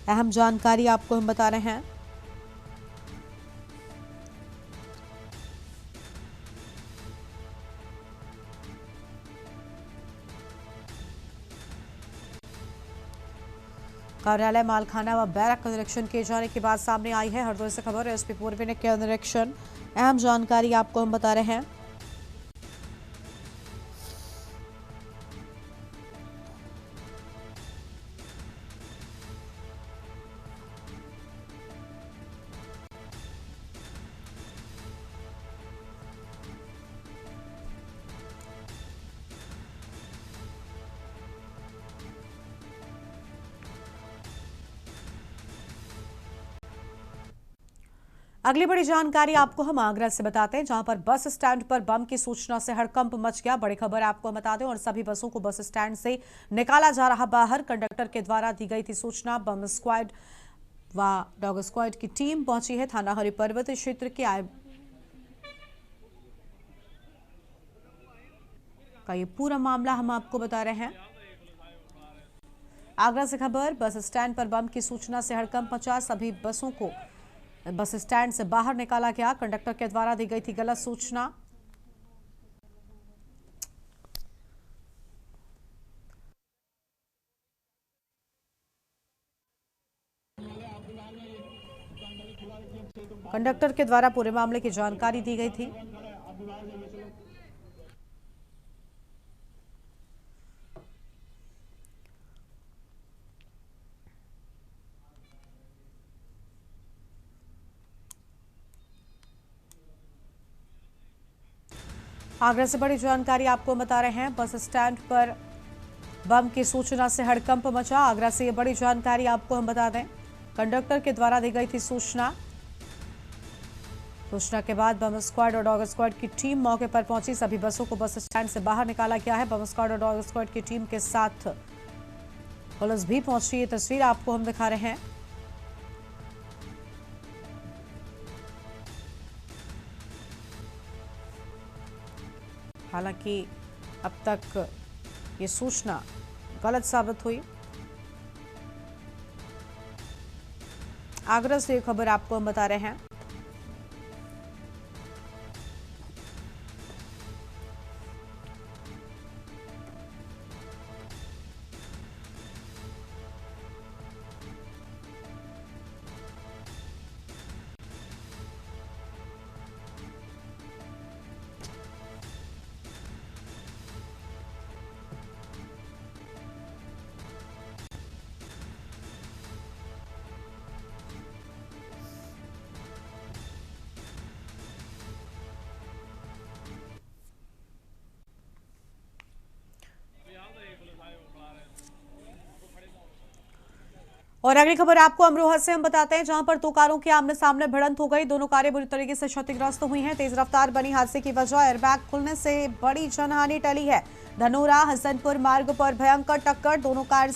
अहम जानकारी आपको हम बता रहे हैं। कार्यालय, मालखाना व बैरक का निरीक्षण किए जाने की बात सामने आई है। हरदोई से खबर, एसपी पूर्वे ने किया निरीक्षण। अहम जानकारी आपको हम बता रहे हैं। अगली बड़ी जानकारी आपको हम आगरा से बताते हैं, जहां पर बस स्टैंड पर बम की सूचना से हड़कंप मच गया। बड़ी खबर आपको हम बता दें और सभी बसों को बस स्टैंड से निकाला जा रहा बाहर। कंडक्टर के द्वारा दी गई थी सूचना। बम स्क्वाड व डॉग स्क्वाड की टीम पहुंची है। थाना हरिपर्वत क्षेत्र के का ये पूरा मामला हम आपको बता रहे हैं। आगरा से खबर, बस स्टैंड पर बम की सूचना से हड़कंप मचा। सभी बसों को बस स्टैंड से बाहर निकाला गया। कंडक्टर के द्वारा दी गई थी गलत सूचना। कंडक्टर के द्वारा पूरे मामले की जानकारी दी गई थी। आगरा से बड़ी जानकारी आपको बता रहे हैं। बस स्टैंड पर बम की सूचना से हड़कंप मचा। आगरा से ये बड़ी जानकारी आपको हम बता दें। कंडक्टर के द्वारा दी गई थी सूचना के बाद बम स्क्वाड और डॉग स्क्वाड की टीम मौके पर पहुंची। सभी बसों को बस स्टैंड से बाहर निकाला गया है। बम स्क्वाड और डॉग स्क्वाड की टीम के साथ पुलिस भी पहुंची। ये तस्वीर आपको हम दिखा रहे हैं। हालांकि अब तक ये सूचना गलत साबित हुई। आगरा से ये खबर आपको हम बता रहे हैं। और अगली खबर आपको अमरोहा से हम बताते हैं, जहां पर दो कारों की आमने सामने भिड़ंत हो गई। दोनों कारें बुरी तरीके से क्षतिग्रस्त हुई हैं। तेज रफ्तार बनी हादसे की वजह एयरबैग खुलने से बड़ी जनहानि टली है। धनोरा हसनपुर मार्ग पर भयंकर टक्कर। दोनों कार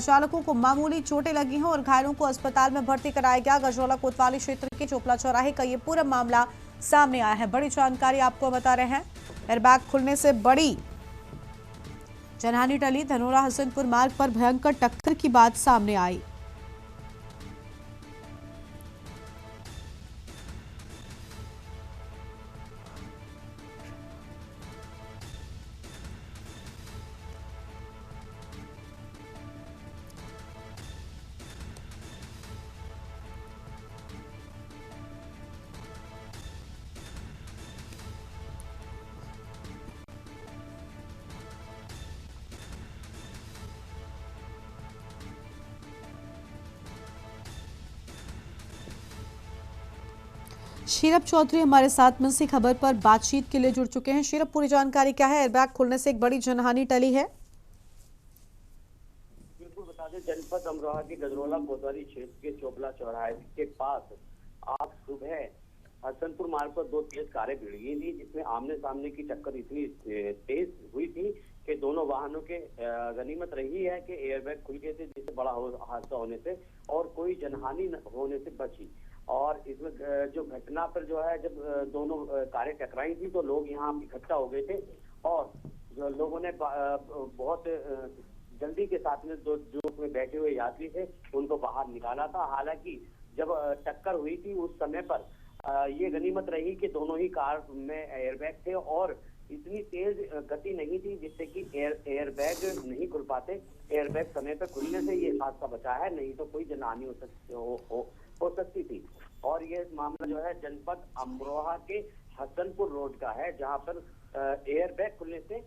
चालकों को मामूली चोटें लगी हैं और घायलों को अस्पताल में भर्ती कराया गया। गजरौला कोतवाली क्षेत्र के चोपला चौराहे का ये पूरा मामला सामने आया है। बड़ी जानकारी आपको बता रहे हैं। एयरबैग खुलने से बड़ी जनहानि टली। धनोरा हसनपुर मार्ग पर भयंकर टक्कर की बात सामने आई। शीरप चौधरी हमारे साथ में इसी खबर पर बातचीत के लिए जुड़ चुके हैं। शीरप, पूरी जानकारी क्या है? एयरबैग खुलने से एक बड़ी जनहानि टली है। बिल्कुल बता दें, जनपद अमरोहा के गजरौला कोतवाली क्षेत्र के चोपला चौराहे के पास आज सुबह हसनपुर मार्ग पर दो तेज कारें भिड़ गई थी, जिसमें आमने सामने की टक्कर इतनी तेज हुई थी कि दोनों वाहनों के गनीमत रही है कि एयरबैग खुल गए थे, जिससे बड़ा हादसा होने से और कोई जनहानि होने से बची। और इसमें जो घटना पर जो है, जब दोनों कारें टकराई थी तो लोग यहाँ इकट्ठा हो गए थे और जो लोगों ने बहुत जल्दी के साथ में जो उसमें बैठे हुए यात्री थे उनको बाहर निकाला था। हालांकि जब टक्कर हुई थी उस समय पर ये गनीमत रही कि दोनों ही कार में एयरबैग थे और इतनी तेज गति नहीं थी जिससे कि एयरबैग नहीं खुल पाते। एयरबैग समय पर खुलने से ये हादसा बचा है, नहीं तो कोई जनहानि हो सकती थी। और ये मामला जो है जनपद अमरोहा के हसनपुर रोड का है, जहां पर एयरबैग खुलने से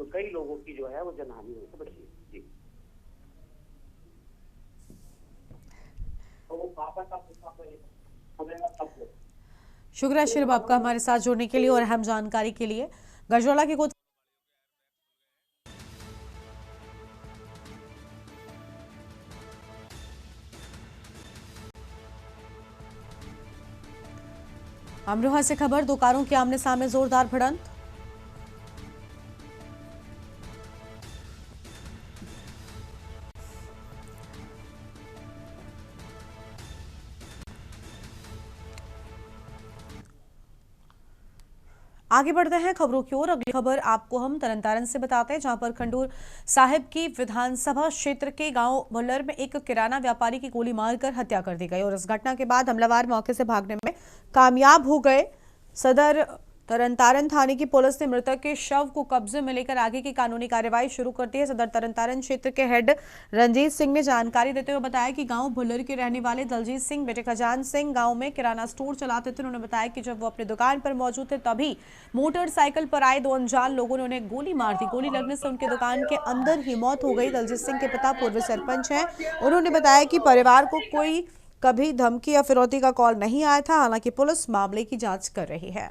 कई लोगों की जो है वो जनहानि होने से बची। जी, शुक्रिया शीरप आपका हमारे साथ जुड़ने के लिए और अहम जानकारी के लिए। गजरौला की अमरोहा से खबर, दो कारों के आमने सामने जोरदार भिड़ंत। आगे बढ़ते हैं खबरों की ओर। अगली खबर आपको हम तरनतारन से बताते हैं, जहां पर खंडूर साहिब की विधानसभा क्षेत्र के गांव बुल्लर में एक किराना व्यापारी की गोली मारकर हत्या कर दी गई और इस घटना के बाद हमलावर मौके से भागने में कामयाब हो गए। सदर तरनतारन थाने की पुलिस ने मृतक के शव को कब्जे में लेकर आगे की कानूनी कार्रवाई शुरू कर दी है। सदर तरनतारन क्षेत्र के हेड रंजीत सिंह ने जानकारी देते हुए बताया कि गांव भुल्लर के रहने वाले दलजीत सिंह बेटे खजान सिंह गांव में किराना स्टोर चलाते थे। उन्होंने बताया कि जब वो अपनी दुकान पर मौजूद थे तभी मोटरसाइकिल पर आए दो अनजान लोगों ने उन्हें गोली मार दी। गोली लगने से उनकी दुकान के अंदर ही मौत हो गई। दलजीत सिंह के पिता पूर्व सरपंच हैं। उन्होंने बताया कि परिवार को कोई कभी धमकी या फिरौती का कॉल नहीं आया था। हालांकि पुलिस मामले की जांच कर रही है।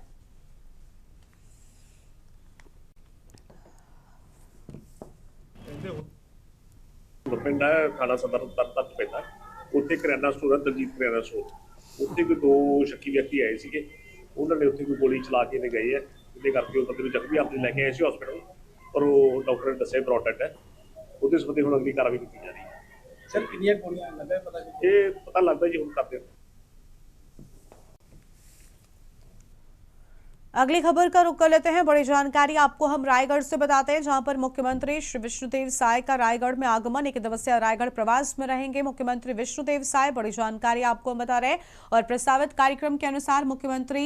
ਪਿੰਡ ਹੈ ਥਾਣਾ ਸਦਰ ਤਰਨਤਾਰਨ ਪੈਂਦਾ, ਉੱਥੇ ਕਰਿਆਨਾ ਸਟੋਰ ਹੈ ਦਲਜੀਤ ਕਰਿਆਨਾ ਸਟੋਰ। ਉੱਥੇ ਕੋਈ ਦੋ ਸ਼ੱਕੀ ਵਿਅਕਤੀ ਆਏ ਸੀਗੇ, ਉਹਨਾਂ ਨੇ ਉੱਥੇ ਕੋਈ ਗੋਲੀ ਚਲਾ ਕੇ ਨੇ ਗਏ ਆ, ਜਿਹਦੇ ਕਰਕੇ ਉਹ ਬੰਦੇ ਨੂੰ ਜ਼ਖਮੀ ਆਪਣੇ ਲੈ ਕੇ ਆਏ ਸੀ ਹਸਪੀਟਲ, ਪਰ ਉਹ ਡਾਕਟਰ ਨੇ ਦੱਸਿਆ ਬਰੋਡਡ ਹੈ। ਉਹਦੇ ਸੰਬੰਧੀ ਹੁਣ ਅਗਲੀ ਕਾਰਵਾਈ ਕੀਤੀ ਜਾ ਰਹੀ ਹੈ। ਸਰ ਕਿੰਨੀਆਂ ਗੋਲੀਆਂ ਲੱਗਾ ਪਤਾ ਜੀ? ਇਹ ਪਤਾ ਲੱਗਦਾ ਜੀ, ਹੁਣ ਕਰਦੇ ਹਾਂ। अगली खबर का रुख कर लेते हैं। बड़ी जानकारी आपको हम रायगढ़ से बताते हैं, जहां पर मुख्यमंत्री श्री विष्णुदेव साय का रायगढ़ में आगमन। एक दिवसीय रायगढ़ प्रवास में रहेंगे मुख्यमंत्री विष्णुदेव साय। बड़ी जानकारी आपको हम बता रहे हैं और प्रस्तावित कार्यक्रम के अनुसार मुख्यमंत्री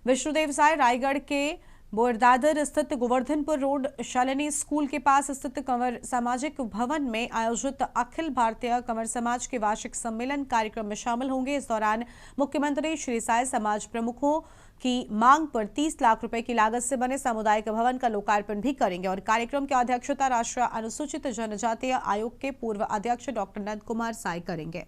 विष्णुदेव साय रायगढ़ के बोरदादर स्थित गोवर्धनपुर रोड शालिनी स्कूल के पास स्थित कंवर सामाजिक भवन में आयोजित अखिल भारतीय कंवर समाज के वार्षिक सम्मेलन कार्यक्रम में शामिल होंगे। इस दौरान मुख्यमंत्री श्री साय समाज प्रमुखों की मांग पर 30 लाख रुपए की लागत से बने सामुदायिक भवन का लोकार्पण भी करेंगे और कार्यक्रम की अध्यक्षता राष्ट्रीय अनुसूचित जनजातीय आयोग के पूर्व अध्यक्ष डॉक्टर नंद कुमार साय करेंगे।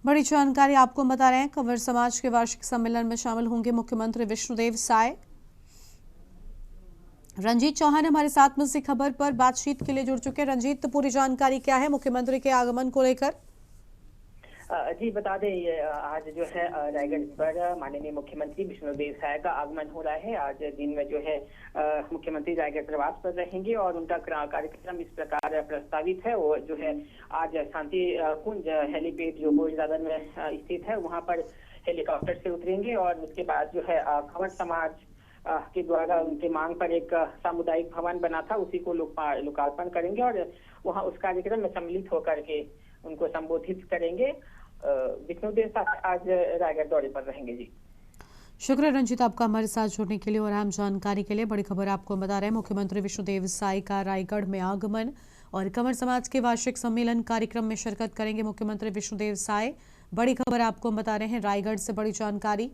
बड़ी जानकारी आपको बता रहे हैं, कंवर समाज के वार्षिक सम्मेलन में शामिल होंगे मुख्यमंत्री विष्णुदेव साय। रंजीत चौहान हमारे साथ में इसी खबर पर बातचीत के लिए जुड़ चुके हैं। रंजीत, तो पूरी जानकारी क्या है मुख्यमंत्री के आगमन को लेकर? जी बता दें, ये आज जो है रायगढ़ पर माननीय मुख्यमंत्री विष्णुदेव साय का आगमन हो रहा है। आज दिन में जो है मुख्यमंत्री रायगढ़ प्रवास पर रहेंगे और उनका कार्यक्रम इस प्रकार प्रस्तावित है। वो जो है आज शांति कुंज हेलीपैड जो भोजदादर में स्थित है वहां पर हेलीकॉप्टर से उतरेंगे और उसके बाद जो है कंवर समाज के द्वारा उनके मांग पर एक सामुदायिक भवन बना था, उसी को लोकार्पण करेंगे और वहां उस कार्यक्रम में सम्मिलित होकर के उनको संबोधित करेंगे। विष्णुदेव साय आज रायगढ़ दौरे पर रहेंगे। जी शुक्रिया रंजीत आपका हमारे साथ जुड़ने के लिए और अहम जानकारी के लिए। बड़ी खबर आपको बता रहे हैं, मुख्यमंत्री विष्णुदेव साय का रायगढ़ में आगमन और कंवर समाज के वार्षिक सम्मेलन कार्यक्रम में शिरकत करेंगे मुख्यमंत्री विष्णुदेव साय। बड़ी खबर आपको बता रहे हैं, रायगढ़ से बड़ी जानकारी।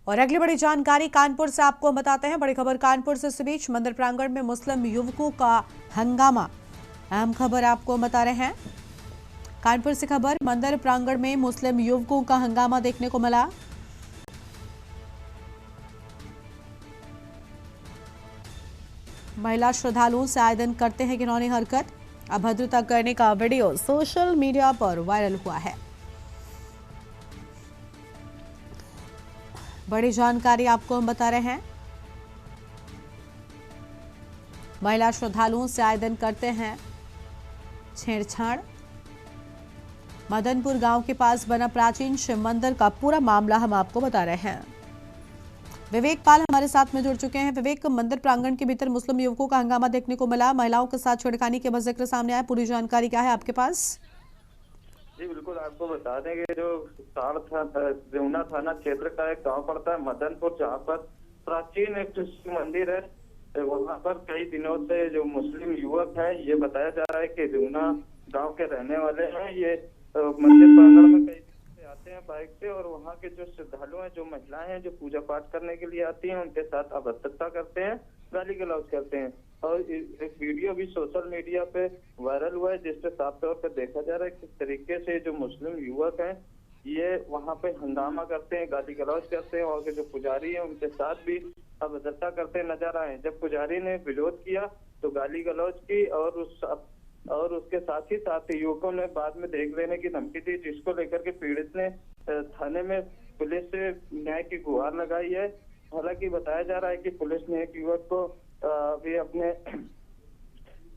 और अगली बड़ी जानकारी कानपुर से आपको बताते हैं। बड़ी खबर कानपुर से इस बीच मंदिर प्रांगण में मुस्लिम युवकों का हंगामा। अहम खबर आपको बता रहे हैं, कानपुर से खबर, मंदिर प्रांगण में मुस्लिम युवकों का हंगामा देखने को मिला। महिला श्रद्धालुओं से आए दिन करते हैं घिनौनी हरकत। अभद्रता करने का वीडियो सोशल मीडिया पर वायरल हुआ है। बड़ी जानकारी आपको हम बता रहे हैं, महिला श्रद्धालुओं से आए दिन करते हैं छेड़छाड़। मदनपुर गांव के पास बना प्राचीन शिव मंदिर का पूरा मामला हम आपको बता रहे हैं। विवेक पाल हमारे साथ में जुड़ चुके हैं। विवेक, मंदिर प्रांगण के भीतर मुस्लिम युवकों का हंगामा देखने को मिला, महिलाओं के साथ छेड़खानी के जिक्र सामने आया, पूरी जानकारी क्या है आपके पास? जी बिल्कुल, आपको बता दें कि जो देवना थाना क्षेत्र का एक गांव पड़ता है मदनपुर, जहां पर प्राचीन एक शिव मंदिर है। वहां पर कई दिनों से जो मुस्लिम युवक है, ये बताया जा रहा है कि देवना गांव के रहने वाले हैं। ये मंदिर प्रांगण में कई दिन से आते हैं बाइक से और वहां के जो श्रद्धालु हैं, जो महिलाएं हैं जो पूजा पाठ करने के लिए आती हैं, उनके साथ अभद्रता करते हैं, गाली गलौज करते हैं। और एक वीडियो भी सोशल मीडिया पे वायरल हुआ है जिससे साफ तौर पर देखा जा रहा है किस तरीके से जो मुस्लिम युवक हैं ये वहां पे हंगामा करते हैं, गाली गलौज करते हैं और जो पुजारी हैं उनके साथ भी अभद्रता करते नजर आए। जब पुजारी ने विरोध किया तो गाली गलौज की और उसके साथ ही साथ युवकों ने बाद में देख लेने की धमकी दी, जिसको लेकर के पीड़ित ने थाने में पुलिस से न्याय की गुहार लगाई है। हालांकि बताया जा रहा है कि पुलिस ने एक युवक को अभी अपने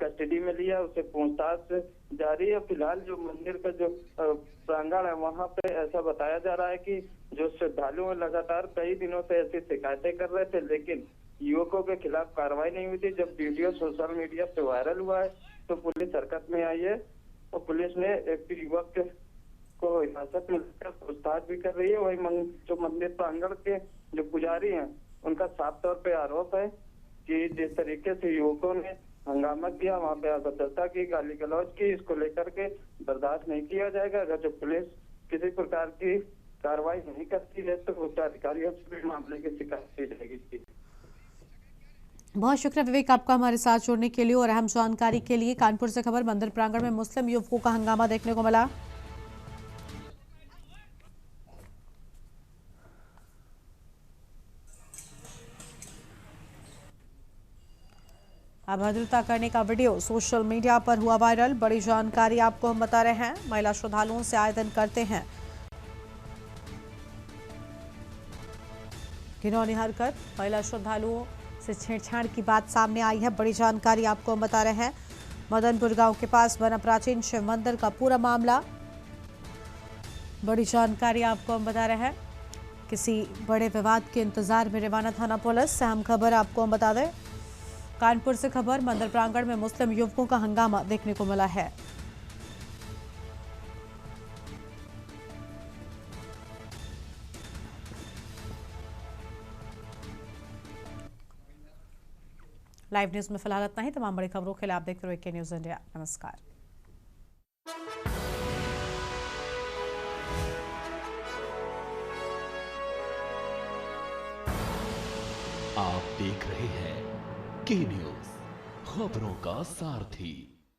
कस्टडी में लिया, उसे पूछताछ जारी है। फिलहाल जो मंदिर का जो प्रांगण है वहां पे ऐसा बताया जा रहा है कि जो श्रद्धालु हैं लगातार कई दिनों से ऐसी शिकायतें कर रहे थे, लेकिन युवकों के खिलाफ कार्रवाई नहीं हुई थी। जब वीडियो सोशल मीडिया पे वायरल हुआ है तो पुलिस हरकत में आई है और पुलिस ने एक युवक को हिरासत में लेकर पूछताछ भी कर रही है। वही जो मंदिर प्रांगण के जो पुजारी हैं उनका साफ तौर पे आरोप है कि जिस तरीके से युवकों ने हंगामा किया, वहाँ पे अभद्रता की, गाली गलौज की, इसको लेकर के बर्दाश्त नहीं किया जाएगा। अगर जो पुलिस किसी प्रकार की कार्रवाई नहीं करती है तो उच्च अधिकारियों से भी मामले की शिकायत की जाएगी। बहुत शुक्रिया विवेक आपका हमारे साथ जुड़ने के लिए और अहम जानकारी के लिए। कानपुर से खबर, मंदिर प्रांगण में मुस्लिम युवकों का हंगामा देखने को मिला। अभद्रता करने का वीडियो सोशल मीडिया पर हुआ वायरल। बड़ी जानकारी आपको हम बता रहे हैं, महिला श्रद्धालुओं से आए दिन करते हैं घिनौनी हरकत। महिला श्रद्धालुओं से छेड़छाड़ की बात सामने आई है। बड़ी जानकारी आपको हम बता रहे हैं, मदनपुर गांव के पास बना प्राचीन शिव मंदिर का पूरा मामला। बड़ी जानकारी आपको हम बता रहे हैं, किसी बड़े विवाद के इंतजार में रवाना थाना पुलिस। अहम खबर आपको हम बता दें, कानपुर से खबर, मंदिर प्रांगण में मुस्लिम युवकों का हंगामा देखने को मिला है। लाइव न्यूज में फिलहाल इतना ही। तमाम बड़ी खबरों के लिए आप देखते रहिए न्यूज इंडिया। नमस्कार। देख रहे हैं के न्यूज, खबरों का सारथी।